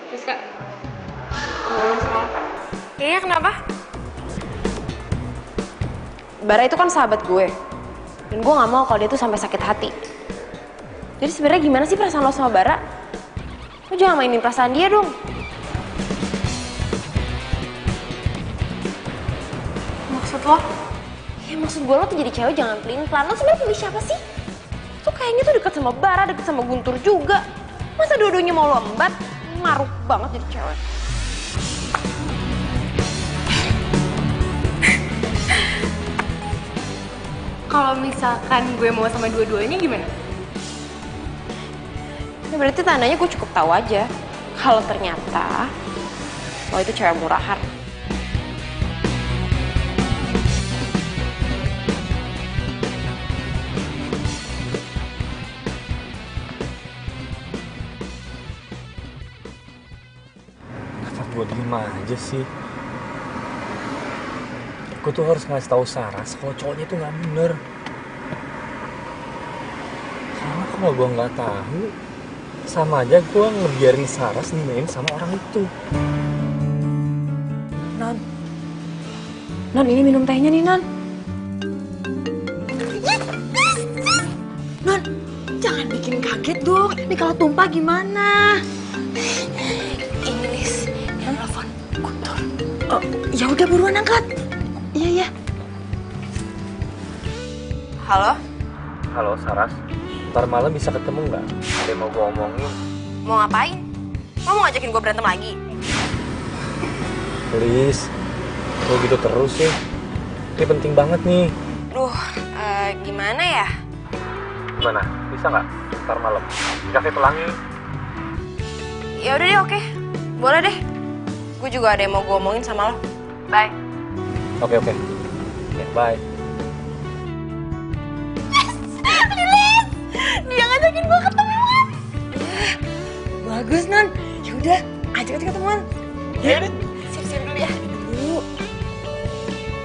Friska. Iya, kenapa? Bara itu kan sahabat gue. Dan gue gak mau kalau dia tuh sampai sakit hati. Jadi sebenarnya gimana sih perasaan lo sama Bara? Lo jangan mainin perasaan dia dong. Maksud lo? Ya maksud gue lo tuh jadi cewek jangan pelin-pelan. Lo sebenarnya pilih siapa sih? Tuh kayaknya tuh deket sama Bara, deket sama Guntur juga. Masa dua-duanya mau lo embat? Maruk banget jadi cewek. Kalau misalkan gue mau sama dua-duanya gimana? Ya berarti tandanya gue cukup tahu aja kalau ternyata lo itu cewek murahan. Kenapa gue diem aja sih? Gue tuh harus ngasih tahu Saras kalau cowoknya itu nggak bener. Karena kalau gue nggak tahu, sama aja gue ngebiarin Saras dimain sama orang itu. Non, ini minum tehnya nih, Non. Non, jangan bikin kaget dong. Ini kalau tumpah gimana? Ini Lis, yang telepon Guntur. Oh, ya udah buruan angkat. Iya, iya. Halo? Halo Saras, ntar malam bisa ketemu nggak? Ada yang mau gue omongin. Mau ngapain? Lo mau ngajakin gue berantem lagi? Please, lo gitu terus sih. Ini penting banget nih. Duh, gimana ya? Gimana? Bisa nggak? Ntar malam di Cafe Pelangi. Ya udah deh, oke. Boleh deh. Gue juga ada yang mau gue omongin sama lo. Bye. Oke. Ya, bye. Dia ngajakin gue ketemuan. Bagus, Non. Ya udah, ajak aja ketemuan. Ya udah. Siap-siap dulu ya. Dulu.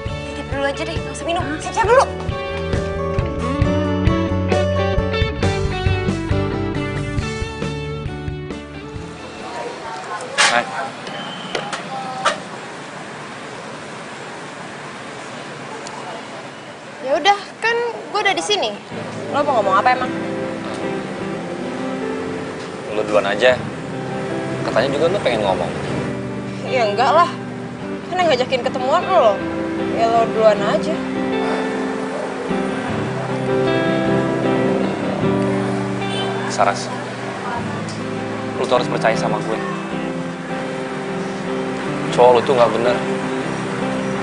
Titip dulu aja deh, nggak usah minum. Siap-siap dulu. Hai. Lo mau ngomong apa emang? Lu duluan aja. Katanya juga lu pengen ngomong. Ya enggak lah. Kan yang ngajakin ketemuan lo. Ya lo duluan aja. Saras, lu tuh harus percaya sama gue. Cowok lu tuh nggak bener.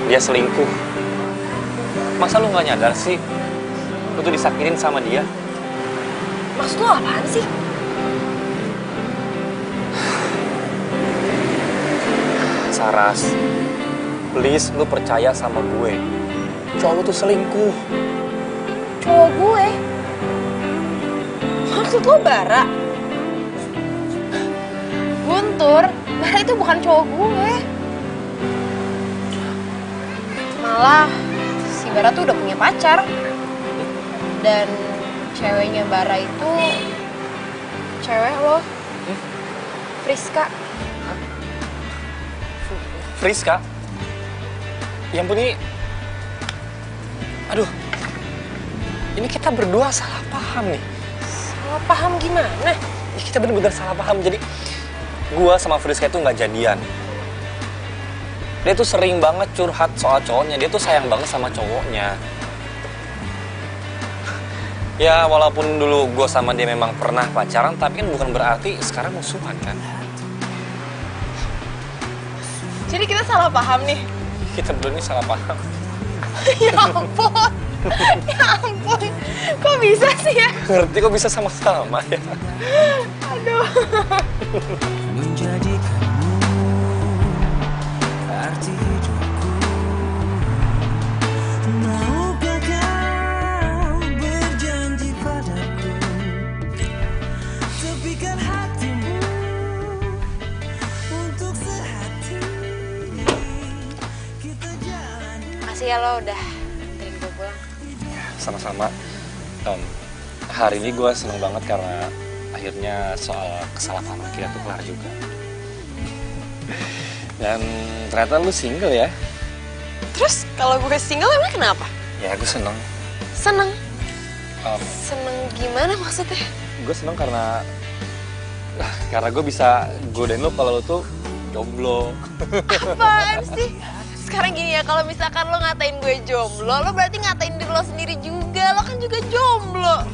Dia selingkuh. Masa lu nggak nyadar sih? Lu tuh disakitin sama dia. Maksud lo apaan sih? Saras, please lu percaya sama gue. Cowok lu tuh selingkuh. Cowok gue? Maksud lo Bara? Guntur, Bara itu bukan cowok gue. Malah, si Bara tuh udah punya pacar. Dan ceweknya Bara itu cewek lo, Friska. Friska? Yang punya... Aduh, ini kita berdua salah paham nih. Salah paham gimana? Ya, kita bener-bener salah paham. Jadi, gua sama Friska itu nggak jadian. Dia tuh sering banget curhat soal cowoknya. Dia tuh sayang banget sama cowoknya. Ya, walaupun dulu gua sama dia memang pernah pacaran, tapi kan bukan berarti sekarang musuhan kan. Jadi kita salah paham nih? Kita berdua ini salah paham. Ya ampun, ya ampun. Kok bisa sih ya? Ngerti kok bisa sama-sama ya? Aduh. Menjadikanmu arti hidupku. Maukah kau berjanji padaku, tepikan hatimu untuk sehati. Kita jalani. Makasih ya lo udah anterin gue pulang. Sama-sama. Hari ini gue seneng banget karena akhirnya soal kesalahpahaman kita tuh kelar juga. Dan ternyata lu single ya? Terus kalau gue single emang kenapa? Ya gue seneng. Seneng? Seneng gimana maksudnya? Gue seneng karena gue bisa godain lu kalau lu tuh jomblo. Apaan sih? Sekarang gini ya, kalau misalkan lo ngatain gue jomblo, lo berarti ngatain diri lo sendiri juga. Lo kan juga jomblo.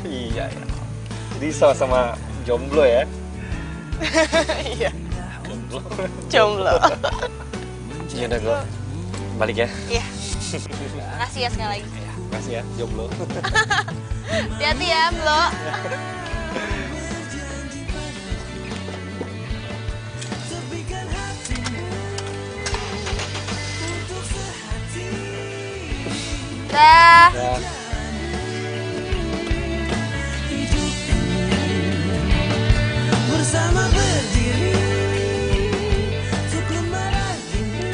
Iya ya. Jadi sama-sama jomblo ya? Iya, Jomblo. jomblo. Ya udah gue balik ya. Iya. Makasih ya sekali lagi. Ya, makasih ya jomblo. Hati-hati ya, Blo. Dah. Ya. Bersama berdiri untuk lembaran ini.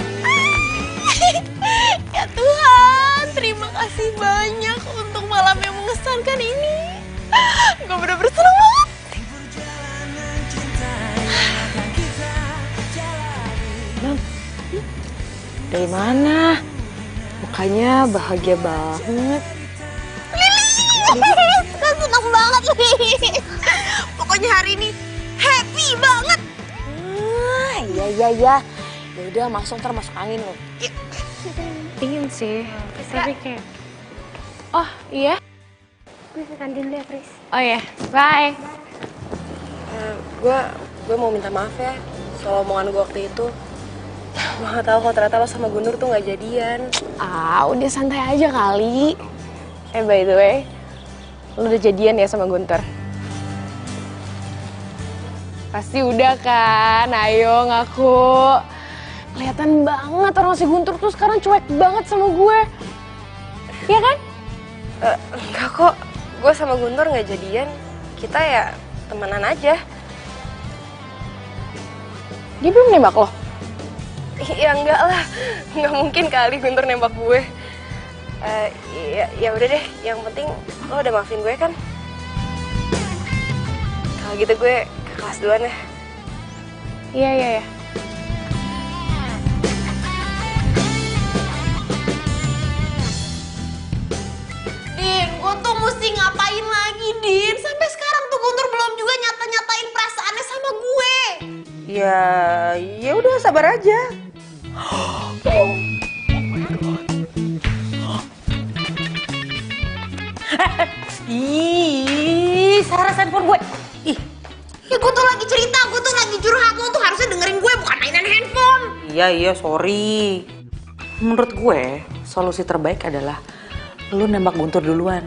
Ya Tuhan, terima kasih banyak untuk malam yang mengesankan ini. Gue bener-bener seneng banget. Perjalanan cinta yang akan kita jalani. Dari mana? Mukanya bahagia banget. Seneng banget, Li. Pokoknya hari ini happy banget. Iya. Ya udah masuk angin loh. Dingin sih, tapi kayak... Oh, iya? Gue ke kantin dulu ya, Pris. Oh iya, bye. Gue mau minta maaf ya soal omongan gue waktu itu. Gue gak tau kalau ternyata lo sama Guntur tuh gak jadian. Ah, udah santai aja kali. By the way, lo udah jadian ya sama Guntur? Pasti udah kan, ayo ngaku. Kelihatan banget orang si Guntur tuh sekarang cuek banget sama gue. Iya kan? Enggak kok, gue sama Guntur gak jadian. Kita ya temenan aja. Dia belum nembak lo? Ya enggak lah, nggak mungkin kali Guntur nembak gue. Ya udah deh, yang penting lo udah maafin gue kan? Kalau gitu gue ke kelas duluan ya. Iya. Din, gue tuh mesti ngapain lagi, Din? Sampai sekarang tuh Guntur belum juga nyata-nyatain perasaannya sama gue. Ya udah sabar aja. Ih, Saras handphone gue. Ih, Ya gue tuh lagi cerita, gue tuh lagi curhat. Lo tuh harusnya dengerin gue, bukan mainan handphone. iya sorry. Menurut gue solusi terbaik adalah lu nembak Guntur duluan.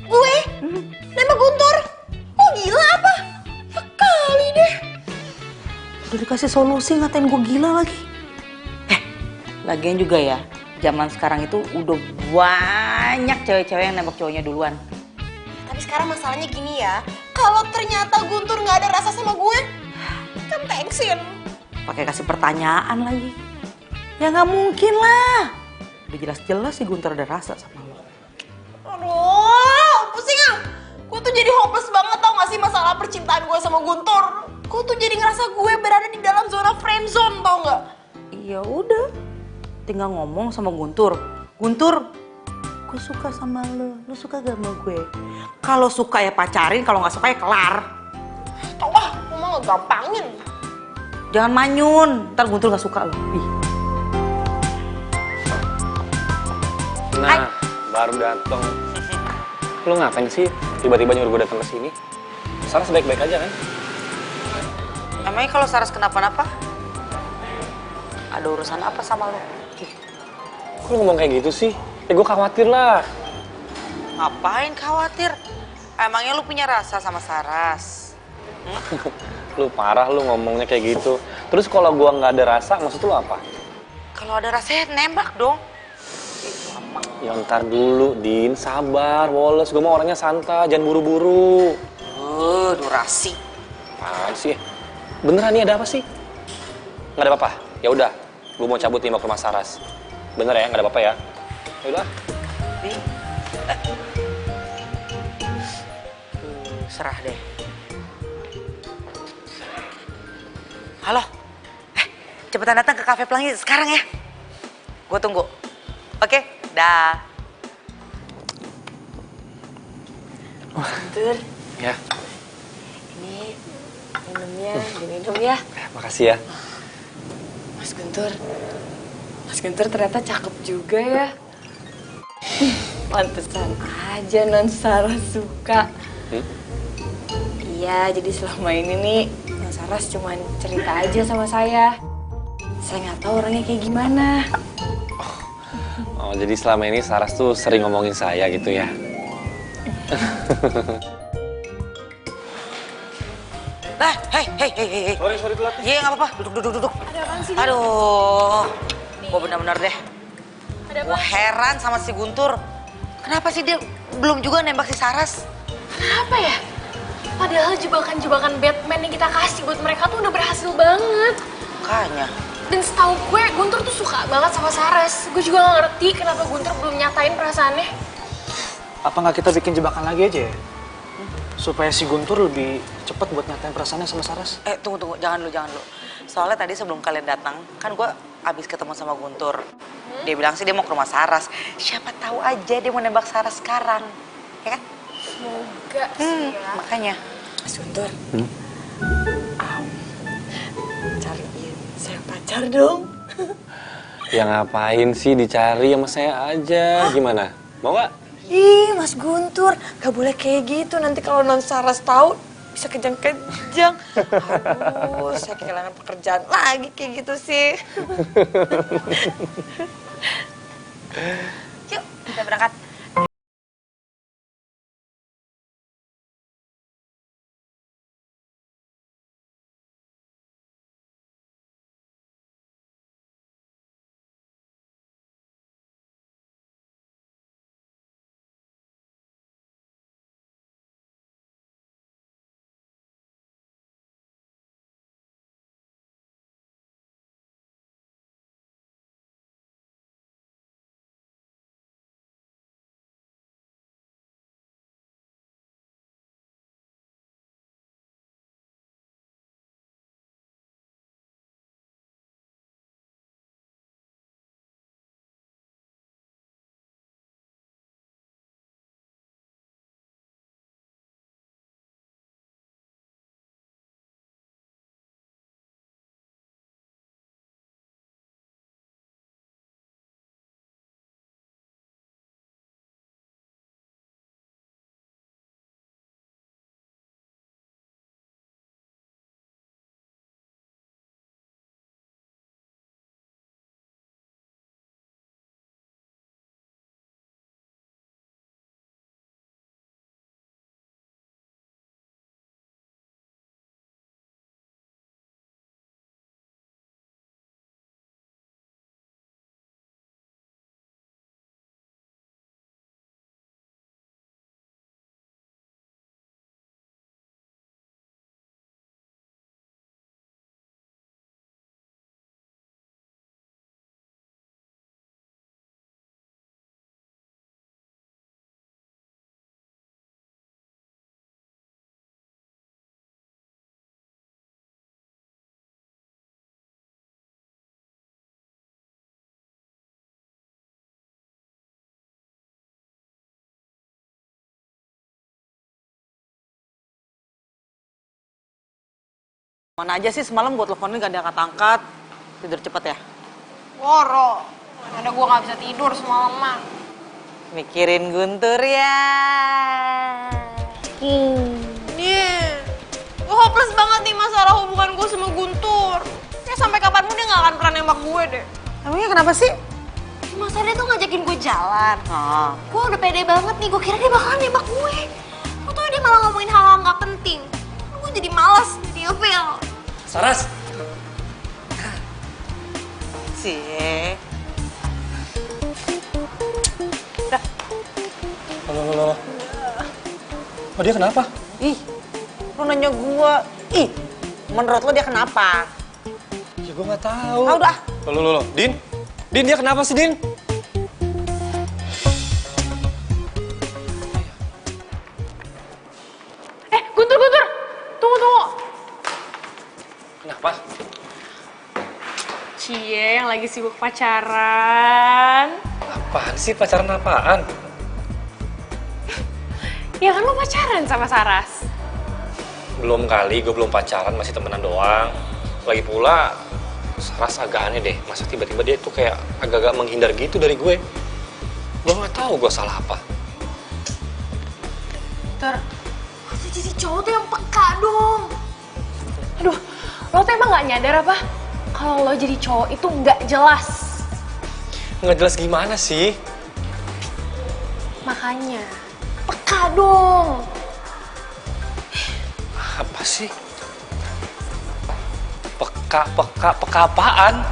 Gue? Nembak Guntur? Oh gila apa? Ya kali deh. Udah dikasih solusi ngatain gue gila lagi. Lagian juga ya, zaman sekarang itu udah banyak cewek-cewek yang nembak cowoknya duluan. Tapi sekarang masalahnya gini ya, kalau ternyata Guntur nggak ada rasa sama gue, kan thanksin. Pakai kasih pertanyaan lagi. Ya nggak mungkin lah. Udah jelas-jelas sih Guntur ada rasa sama lo. Aduh, pusing ah. Gue tuh jadi hopeless banget tau gak sih masalah percintaan gue sama Guntur. Gue tuh jadi ngerasa gue berada di dalam zona friendzone tau gak? Iya udah, tinggal ngomong sama Guntur. Guntur, gue suka sama lo suka gak sama gue? Kalau suka ya pacarin, kalau nggak suka ya kelar. Tau ah, lu mah ngegampangin. Jangan manyun, ntar Guntur nggak suka lo. Ih. Nah, baru dateng. Lu ngapain sih tiba-tiba nyuruh gue datang ke sini? Saras baik-baik aja kan? Emangnya kalau Saras kenapa-napa? Ada urusan apa sama lo? Kok lu ngomong kayak gitu sih? Ya gue khawatir lah. Ngapain khawatir? Emangnya lu punya rasa sama Saras? Lu parah lu ngomongnya kayak gitu. Terus kalau gue nggak ada rasa, maksud lu apa? Kalau ada rasanya nembak dong. Ya ntar dulu, Din. Sabar, Wallace. Gue mau orangnya santai, jangan buru-buru. Durasi. Apaan sih? Beneran nih ada apa sih? Nggak ada apa-apa? Ya udah, gue mau cabut nih mau ke rumah Saras. Bener ya, nggak ada apa-apa ya? Ya udah. Serah deh. Halo. Cepetan datang ke Cafe Pelangi sekarang ya. Gue tunggu. Oke, dah. Guntur, Ya, ini minumnya, diminum ya. makasih ya. Mas Guntur ternyata cakep juga ya. Pantesan aja non Saras suka. Iya, jadi selama ini nih non Saras cuma cerita aja sama saya. Saya nggak tahu orangnya kayak gimana. Oh, jadi selama ini Saras tuh sering ngomongin saya gitu ya? Nah, hei. Sorry telat. Iya, nggak apa-apa. Duduk. Ada apaan sih? Aduh, gue benar-benar deh. Gue heran sama si Guntur. Kenapa sih dia belum juga nembak si Saras? Kenapa ya? Padahal jebakan-jebakan Batman yang kita kasih buat mereka tuh udah berhasil banget. Makanya. Dan setahu gue, Guntur tuh suka banget sama Saras. Gue juga gak ngerti kenapa Guntur belum nyatain perasaannya. Apa nggak kita bikin jebakan lagi aja ya? Supaya si Guntur lebih cepet buat nyatain perasaannya sama Saras. Tunggu. Jangan lu. Soalnya tadi sebelum kalian datang, kan gue abis ketemu sama Guntur. Dia bilang sih dia mau ke rumah Saras. Siapa tahu aja dia mau nembak Saras sekarang. Ya kan? Semoga sih ya. Makanya. Mas Guntur, cariin saya pacar dong. Ya ngapain sih dicari sama saya aja? Gimana? Mau nggak? Ih, Mas Guntur, gak boleh kayak gitu. Nanti kalau non Saras tahu bisa kejang-kejang. Aduh, saya kehilangan pekerjaan lagi kayak gitu sih. Yuk, kita berangkat. Mana aja sih semalam buat teleponin gak diangkat-angkat. Tidur cepet ya? Woro, ada gue gak bisa tidur semalaman. Mikirin Guntur ya. Iya, gue hopeless banget nih masalah hubungan gue sama Guntur. Ya sampai kapanpun dia gak akan pernah nembak gue deh. Emangnya kenapa sih? Masa dia tuh ngajakin gue jalan. Oh. Gue udah pede banget nih, gue kira dia bakalan nembak gue. Gue tuh dia malah ngomongin hal-hal gak penting. Gue jadi males, jadi ilfil. Saras, Sih. Loh. Oh dia kenapa? Ih, lu nanya gua. Ih, menurut lu dia kenapa? Ya gue nggak tahu. Ah udah. Loh. Din dia kenapa sih Din? Guntur, tunggu. Kenapa? Cie yang lagi sibuk pacaran. Apaan sih pacaran apaan? Ya kan lo pacaran sama Saras. Belum kali, gue belum pacaran, masih temenan doang. Lagi pula, Saras agak aneh deh. Masa tiba-tiba dia tuh kayak agak-agak menghindar gitu dari gue. Gue nggak tahu gue salah apa. Lo tuh jadi cowok tuh yang peka dong. Aduh, lo tuh emang gak nyadar apa? Kalau lo jadi cowok itu nggak jelas. Nggak jelas gimana sih? Makanya, peka dong. Apa sih? Peka apaan?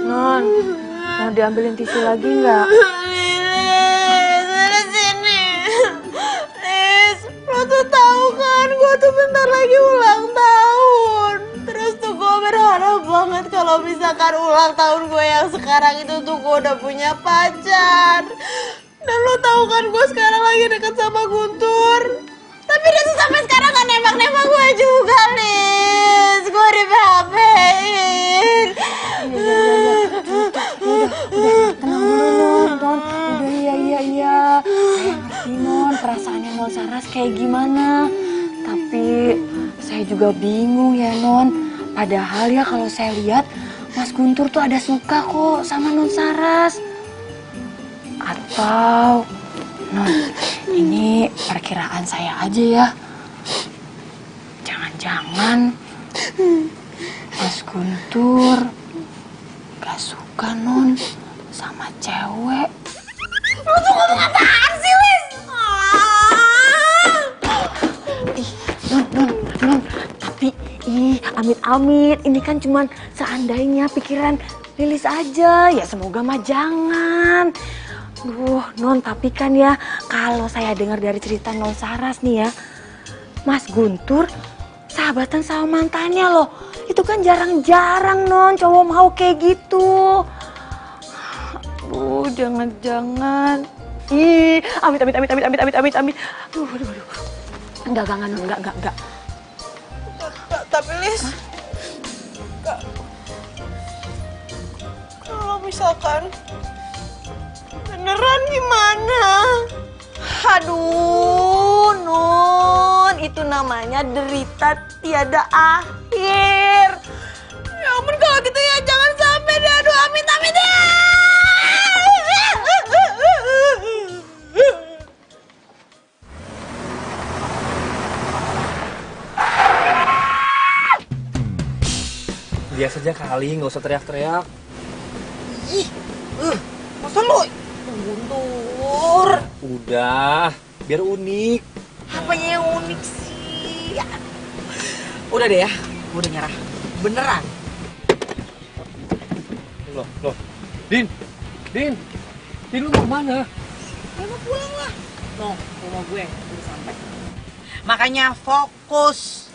Non, mau diambilin tisu lagi nggak? Lilis, sini. Lilis, lo tuh tahu kan gue tuh bentar lagi ulang tahun. Terus tuh gue berharap banget kalau misalkan ulang tahun gue yang sekarang itu tuh gue udah punya pacar. Dan lo tahu kan gue sekarang lagi deket sama Guntur. Tapi dia tuh sampai sekarang gak nembak-nembak gue juga, Liz. Gue di PHP-in. Udah, tenang dulu Non. Udah iya. Saya ngerti Non, perasaannya Non Saras kayak gimana. Tapi saya juga bingung ya Non. Padahal ya kalau saya lihat Mas Guntur tuh ada suka kok sama Non Saras. Atau Non, ini perkiraan saya aja ya. Jangan-jangan Mas Guntur gak suka Non sama cewek. Lo tuh ngomong apaan sih, Liz? Non, tapi amit-amit, ini kan cuman seandainya pikiran Lilis aja, ya semoga mah jangan. Duh, Non, tapi kan ya kalau saya dengar dari cerita Non Saras nih ya, Mas Guntur sahabatan sama mantannya loh. Itu kan jarang-jarang Non cowok mau kayak gitu. Aduh, jangan-jangan. Amit. Aduh. Enggak, Non, enggak. Tapi Liz, kalau misalkan beneran gimana? Aduh, Nun, itu namanya derita tiada akhir. Ya ampun, kalau gitu ya jangan sampai deh. Aduh, amit ya. Biasa aja kali, nggak usah teriak-teriak. Masa lu Guntur? Udah, biar unik. Apanya yang unik sih? Udah deh ya, gue udah nyerah. Beneran. Loh. Din, lu mau kemana? Ya mau pulang lah. No, rumah gue udah sampai. Makanya fokus.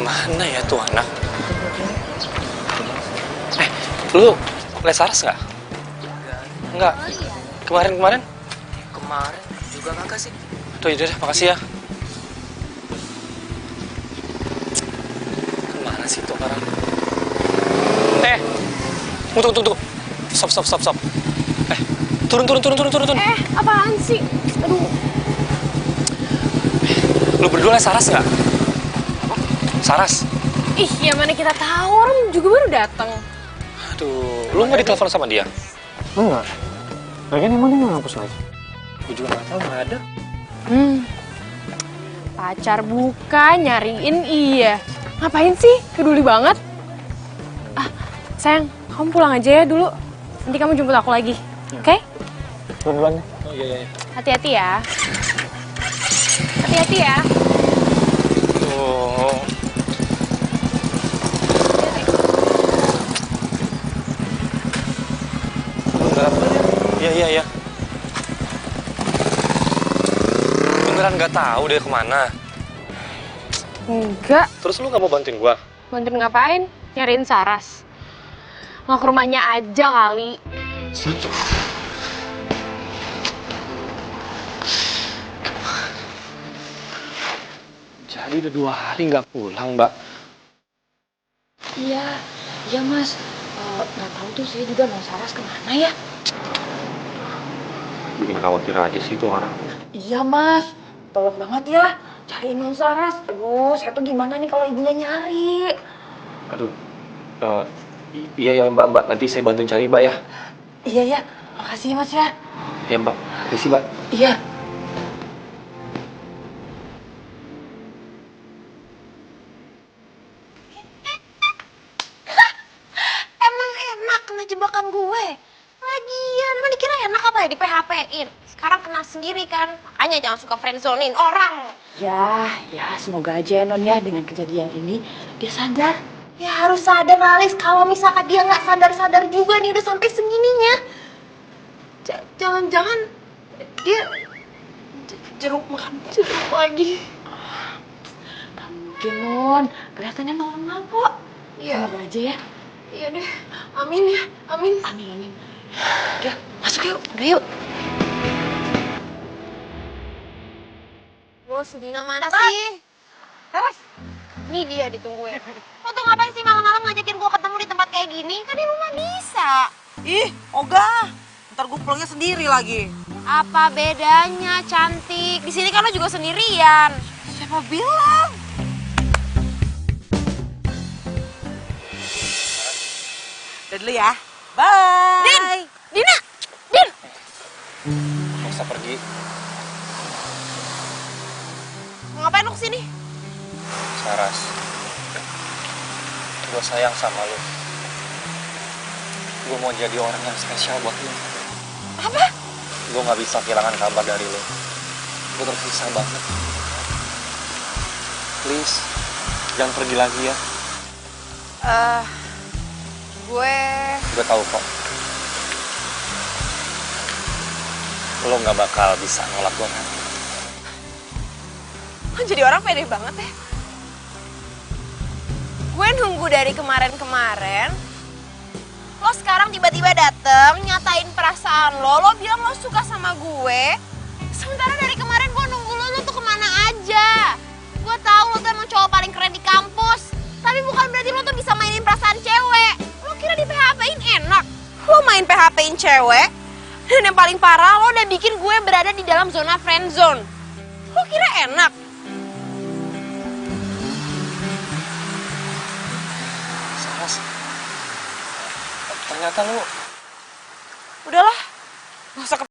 Kemana ya tuh anak? Lu les Saras nggak? Enggak. Kemarin? Kemarin juga kagak sih. Tuh, yaudah deh, makasih ya. Kemana sih tuh orang? Tunggu. Stop. Turun. Apaan sih? Aduh. Lu berdua les Saras nggak? Saras? Ih, ya mana kita tahu, orang juga baru datang. Aduh, lu nggak ditelepon sama dia? Enggak. Lagian emang dia nggak ngapus lagi? Gue juga nggak tahu, nggak ada. Pacar bukan, nyariin iya. Ngapain sih? Peduli banget. Sayang, kamu pulang aja ya dulu. Nanti kamu jemput aku lagi. Oke? Duluan deh. Oh iya. Hati-hati ya. Hati-hati ya. Tuh. Iya. Beneran nggak tahu deh kemana. Enggak. Terus lu nggak mau bantuin gua? Bantuin ngapain? Nyariin Saras. Nggak ke rumahnya aja kali. Jadi udah 2 hari nggak pulang, Mbak. Iya Mas. Nggak tahu tuh saya juga non Saras kemana ya? Bikin khawatir aja sih tuh orang. Iya Mas, tolong banget ya cariin non Saras. Aduh, saya tuh gimana nih kalau ibunya nyari? Aduh, iya Mbak. Nanti saya bantuin cari Mbak ya. Iya, makasih ya Mas ya. Ya Mbak, permisi Mbak. Iya. Emang enak kena jebakan gue. Lagian, emang dikira enak apa ya di PHP-in? Sekarang kena sendiri kan. Makanya jangan suka friendzonein orang. Ya, semoga aja non ya dengan kejadian ini dia sadar. Ya harus sadar Alis, kalau misalkan dia nggak sadar-sadar juga nih udah sampai segininya. Jangan-jangan dia jeruk makan jeruk lagi. Mungkin non, kelihatannya normal kok. Iya. Semoga aja ya. Iya deh, amin ya, amin. Amin. Udah, masuk yuk. Udah yuk. Bos, Dina mana sih? Saras, ini dia ditungguin. Lo tuh ngapain sih malam-malam ngajakin gue ketemu di tempat kayak gini? Kan di rumah bisa. Ih, ogah. Ntar gue pulangnya sendiri lagi. Apa bedanya, cantik? Di sini kan lo juga sendirian. Siapa bilang? Udah dulu ya. Bye. Dina! Nggak usah pergi. Mau ngapain lo kesini? Saras, gue sayang sama lu. Gue mau jadi orang yang spesial buat lu. Apa? Gue nggak bisa kehilangan kabar dari lu. Gue tersiksa banget. Please, jangan pergi lagi ya. Gue tahu kok. Lo nggak bakal bisa nolak gue kan? Lo jadi orang pede banget ya. Gue nunggu dari kemarin-kemarin. Lo sekarang tiba-tiba dateng, nyatain perasaan lo. Lo bilang lo suka sama gue. Sementara dari kemarin gue nunggu lo tuh kemana aja. Gue tahu lo tuh emang cowok paling keren di kampus. Tapi bukan berarti lo tuh bisa mainin perasaan cewek. Lo kira di PHP-in enak? Lo main PHP-in cewek. Dan yang paling parah, lo udah bikin gue berada di dalam zona friend zone. Lo kira enak? Saras, ternyata lu Udahlah, gak usah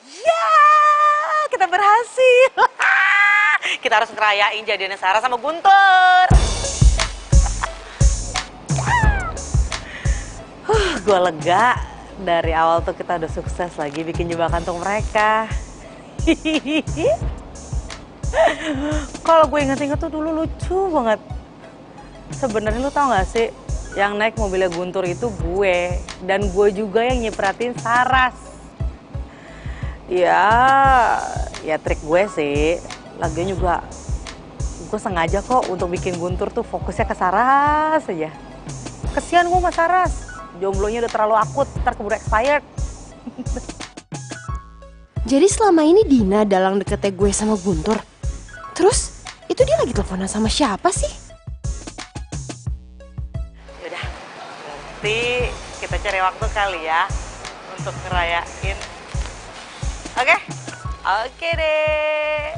Ya, kita berhasil. Kita harus ngerayain jadiannya Sarah sama Guntur. Gue lega. Dari awal tuh kita udah sukses lagi bikin jebakan untuk mereka. Kalau gue inget-inget tuh dulu lucu banget. Sebenarnya lu tau gak sih, yang naik mobilnya Guntur itu gue. Dan gue juga yang nyipratin Saras. Ya trik gue sih. Lagian juga gue sengaja kok untuk bikin Guntur tuh fokusnya ke Saras aja. Kesian gue sama Saras. Jomblonya udah terlalu akut, ntar keburu expired. Jadi selama ini Dina dalang deketnya gue sama Guntur. Terus, itu dia lagi teleponan sama siapa sih? Yaudah, nanti kita cari waktu kali ya untuk ngerayain. Oke? Oke deh.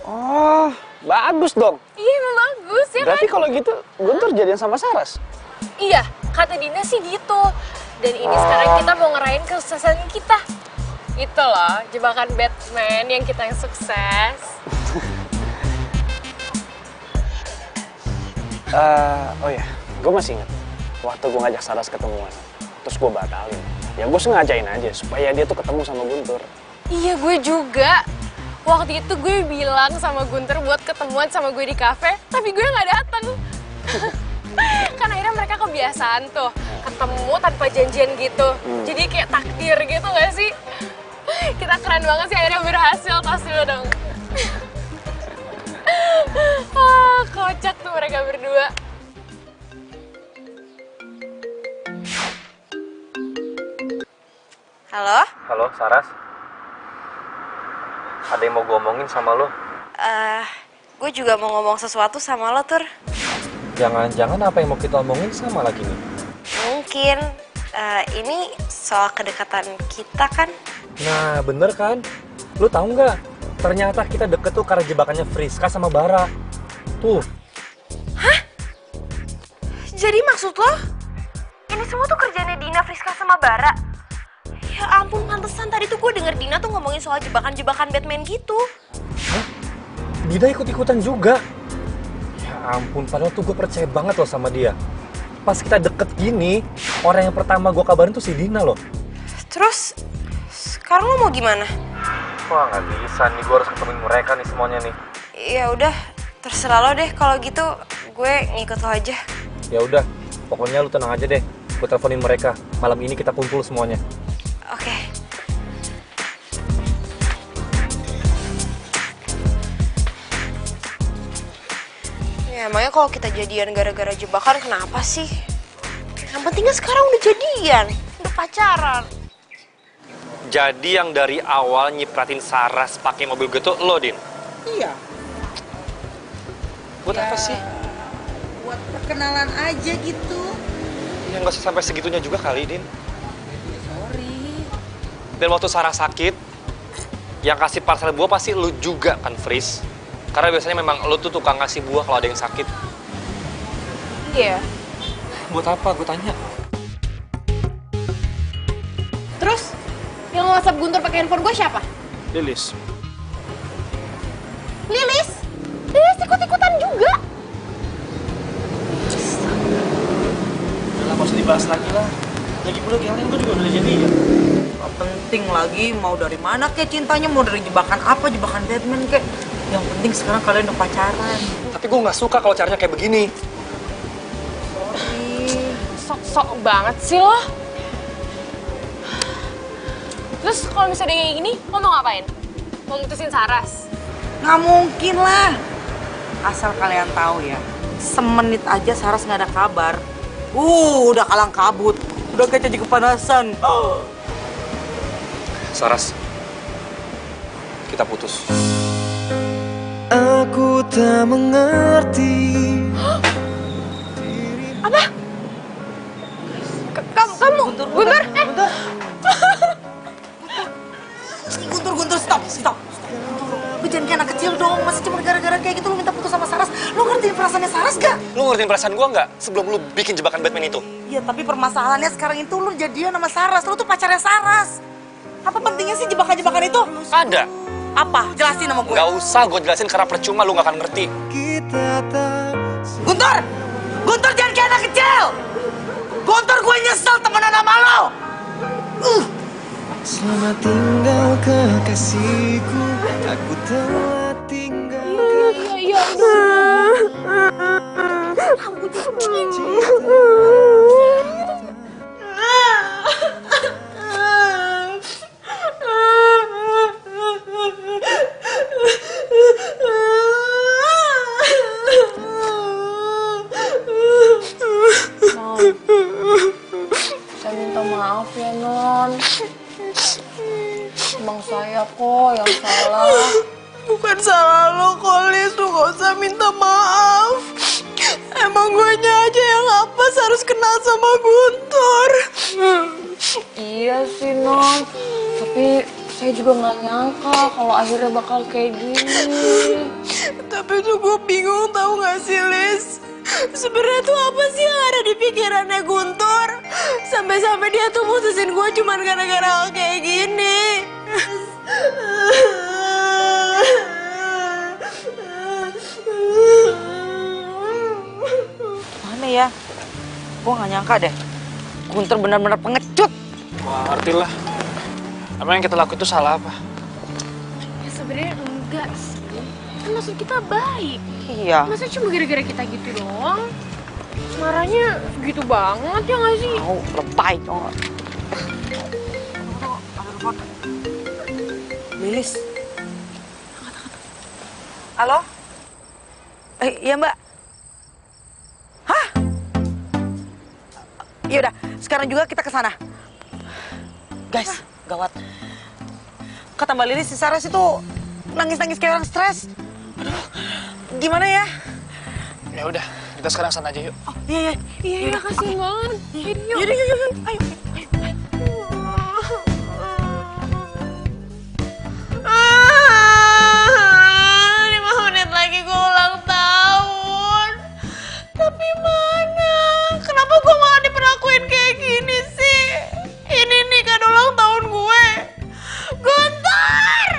Oh, bagus dong. Iya emang bagus ya Berarti kan? kalau gitu Guntur jadian sama Saras. Iya, kata Dina sih gitu. Dan ini sekarang kita mau ngerayain kesuksesan kita. Itu loh, jebakan Batman yang kita yang sukses. Oh ya, gue masih inget waktu gue ngajak Saras ketemuan, terus gue batalin. Ya gue sengajain aja supaya dia tuh ketemu sama Guntur. Iya, gue juga. Waktu itu gue bilang sama Guntur buat ketemuan sama gue di kafe, tapi gue nggak datang. Kan akhirnya mereka kebiasaan tuh ketemu tanpa janjian gitu. Jadi kayak takdir gitu gak sih? Kita keren banget sih, akhirnya berhasil. Tas dulu dong. Kocak tuh mereka berdua. Halo? Halo, Saras. Ada yang mau gue omongin sama lo? Gue juga mau ngomong sesuatu sama lo, Tur. Jangan-jangan apa yang mau kita omongin sama lagi nih? Mungkin ini soal kedekatan kita kan? Nah, bener kan? Lu tahu nggak? Ternyata kita deket tuh karena jebakannya Friska sama Bara. Tuh. Jadi maksud lo, ini semua tuh kerjanya Dina, Friska, sama Bara? Ya ampun, pantesan tadi tuh gue denger Dina tuh ngomongin soal jebakan-jebakan Batman gitu. Hah? Dina ikut-ikutan juga? Ya ampun, padahal tuh gue percaya banget loh sama dia. Pas kita deket gini, orang yang pertama gue kabarin tuh si Dina loh. Terus, sekarang lo mau gimana? Wah, nggak bisa nih, gue harus ketemuin mereka nih semuanya nih. Ya udah, terserah lo deh. Kalau gitu, gue ngikut lo aja. Ya udah, pokoknya lu tenang aja deh. Gue teleponin mereka. Malam ini kita kumpul semuanya. Oke. Ya emangnya kalau kita jadian gara-gara jebakan kenapa sih? Yang pentingnya sekarang udah jadian, udah pacaran. Jadi yang dari awal nyipratin Saras pakai mobil gue tuh lo, Din? Iya, Buat apa sih? buat perkenalan aja gitu. Ya nggak usah sampai segitunya juga kali, Din. Sorry. Dan waktu Sarah sakit, yang kasih parcel buah pasti lu juga kan, Fris? Karena biasanya memang lu tuh tukang ngasih buah kalau ada yang sakit. Iya. Buat apa? Gue tanya. Terus, yang WhatsApp Guntur pakai handphone gue siapa? Lilis. Lilis? Lilis ikut-ikutan juga. Udah lah, gak usah dibahas lagi lah. Lagi pula yang lain gue juga udah jadi ya. Gak penting lagi mau dari mana kek cintanya, mau dari jebakan apa, jebakan Batman kek. Yang penting sekarang kalian udah pacaran. Tapi gue nggak suka kalau caranya kayak begini. Sorry. Sok-sok banget sih lo. Terus kalau misalnya kayak gini, lo mau ngapain? Mau mutusin Saras? Nggak mungkin lah. Asal kalian tahu ya, semenit aja Saras nggak ada kabar. Udah kalang kabut. Udah kayak jadi kepanasan. Saras, kita putus. Aku tak mengerti. Apa? Kamu? Guntur? Guntur, stop. Lu jangan kayak anak kecil dong, masih cuma gara-gara kayak gitu lu minta putus sama Saras. Lu ngertiin perasaannya Saras gak? Lu ngertiin perasaan gue nggak sebelum lu bikin jebakan Batman itu? Iya, tapi permasalahannya sekarang itu lu jadian sama Saras, lu tuh pacarnya Saras. Apa pentingnya sih jebakan-jebakan itu? Ada. Apa? Jelasin sama gue. Gak usah gue jelasin karena percuma lu gak akan ngerti. Guntur! Guntur jangan kayak anak kecil! Guntur gue nyesel temenan sama lo! Selamat tinggal kekasihku, aku telah tinggal. Iya. Saya minta maaf ya, Non. Emang saya kok yang salah. Bukan salah lo kok, Lis. Lu gak usah minta maaf. Emang gue aja yang apes harus kenal sama Guntur. Iya sih, Non. Tapi saya juga nggak nyangka kalau akhirnya bakal kayak gini. Tapi tuh gue bingung tahu gak sih, Lis? Sebenarnya tuh apa sih yang ada di pikirannya Guntur? Sampai-sampai dia tuh mutusin gue cuman gara-gara hal kayak gini. Mana ya? Gue gak nyangka deh. Guntur benar-benar pengecut. Wah, ngerti lah. Emang yang kita lakuin itu salah apa? Ya sebenarnya enggak sih. Kan maksud kita baik. Iya. Masa cuma gara-gara kita gitu doang? Marahnya gitu banget ya nggak sih? Mau lebay dong. Lilis. Halo? Iya Mbak. Hah? Yaudah, sekarang juga kita ke sana. Guys, gawat. Kata Mbak Lilis, si Saras itu nangis-nangis kayak orang stres. Aduh, gimana ya? Ya udah, kita sekarang sana aja yuk. Oh, iya. Iya, kasihan banget. Yuk. Yuk. Ayo. Tapi mana? Kenapa gue malah diperlakuin kayak gini sih? Ini nih kan ulang tahun gue. Guntur!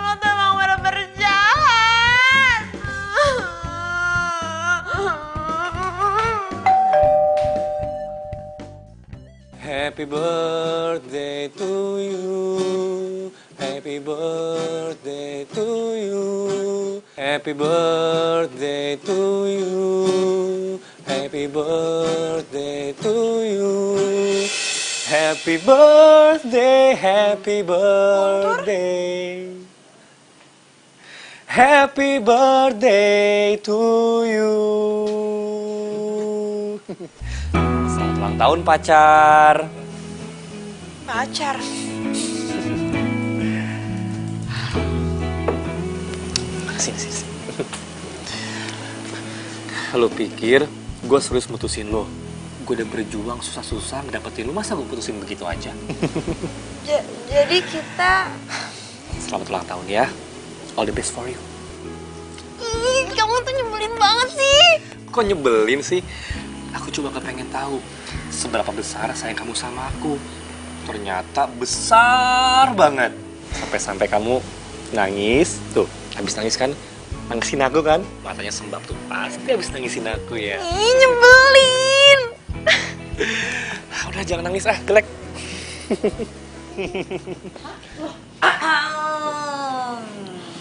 Lo tuh emang bener-bener jahat. Happy birthday to you. Happy birthday to you. Happy birthday to you. Happy birthday to you. Happy birthday, happy birthday. Happy birthday to you. Selamat ulang tahun pacar. Pacar. Sini. Lo pikir gue serius mutusin lo? Gue udah berjuang susah-susah ngedapetin lo, masa gue putusin begitu aja? Jadi kita... Selamat ulang tahun ya. All the best for you. Ih, kamu tuh nyebelin banget sih. Kok nyebelin sih? Aku cuma kepengen tahu seberapa besar sayang kamu sama aku. Ternyata besar banget. Sampai-sampai kamu nangis. Tuh, habis nangis kan? Nangisin aku kan? Matanya sembab tuh, pasti habis nangisin aku ya. Ih, nyebelin. Udah jangan nangis jelek.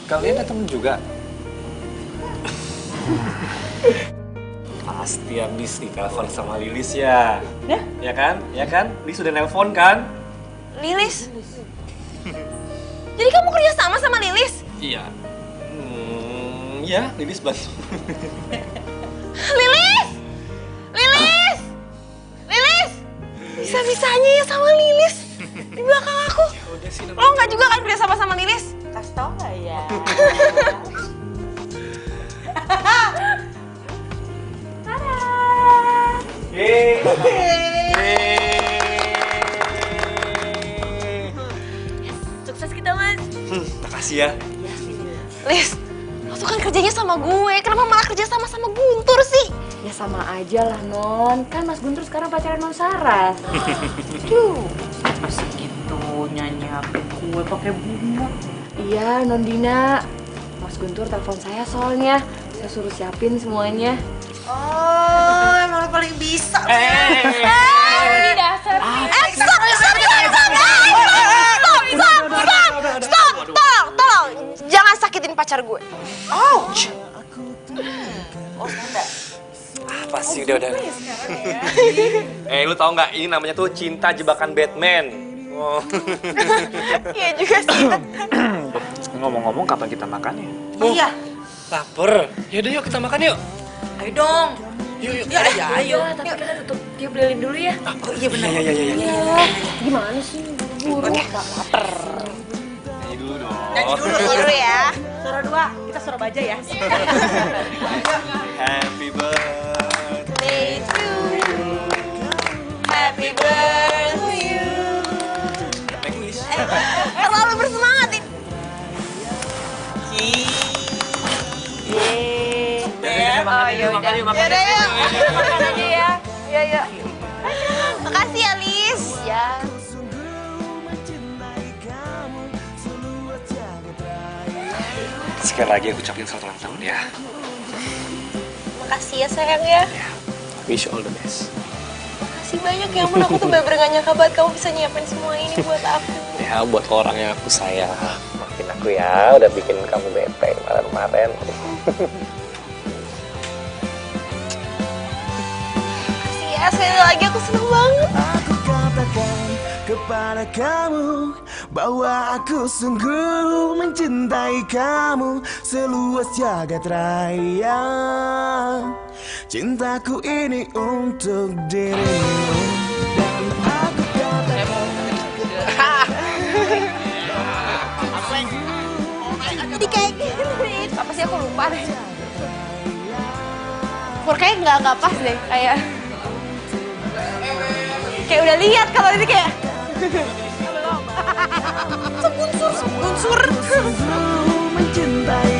Kalian ada temen juga? Pasti habis ditelepon sama Lilis ya? Ya? Ya kan? Ya kan? Lilis udah nelpon kan? Lilis? Jadi kamu kerja sama Lilis? Iya. Ya, Lilis bantu. Lilis! Lilis! Lilis! Bisa-bisanya ya sama Lilis di belakang aku. Lo nggak juga kan kerja sama Lilis? Kasih tau gak ya? Sukses kita, Mas. Makasih ya. Lis, lo tuh kan kerjanya sama gue. Kenapa malah kerja sama Guntur sih? Ya sama aja lah, Non. Kan Mas Guntur sekarang pacaran Non Saras. Gitu, cowoknya nyiapin kue pakai bunga. Iya, Nondina. Mas Guntur telepon saya soalnya. Saya suruh siapin semuanya. Oh, emang lo paling bisa. Ini dasar. Stop, tolong. Jangan sakitin pacar gue. Ouch. Apa sih udah. Lu tau nggak ini namanya tuh cinta jebakan Batman. Oh. Iya juga sih. Ngomong-ngomong, kapan kita makan ya? Iya. Lapar. Yaudah yuk kita makan yuk. Ayo dong. Yuk. Ya, ayo. Tapi kita tutup tiup lilin dulu ya. Oh iya benar. Iya. Gimana sih? Buru. Lapar. Nyanyi dulu dong. Nyanyi dulu. Dulu ya. Suara 2, kita suara baja ya. Happy birthday. Happy birthday to you. Terlalu bersemangat ini. Makan yuk. Yaudah yuk. Makan aja ya. Ya. Makasih ya, Lis. Ya. Sekali lagi aku ucapin selamat ulang tahun ya. Makasih ya sayang ya. Wish you all the best. Makasih banyak ya ampun, aku tuh bener-bener gak nyangka banget kamu bisa nyiapin semua ini buat aku. Ya, buat orang yang aku sayang. Maafin aku ya, udah bikin kamu bete kemarin-kemarin. Makasih ya, sekali lagi aku seneng banget. Aku katakan kepada kamu bahwa aku sungguh mencintai kamu seluas jagat raya. Cintaku ini untuk dirimu dan aku katakan. Jadi kayak gini. Apa sih aku lupa deh. Kayaknya nggak pas deh, kayak udah lihat kalau ini kayak sebunsur. Sungguh mencintai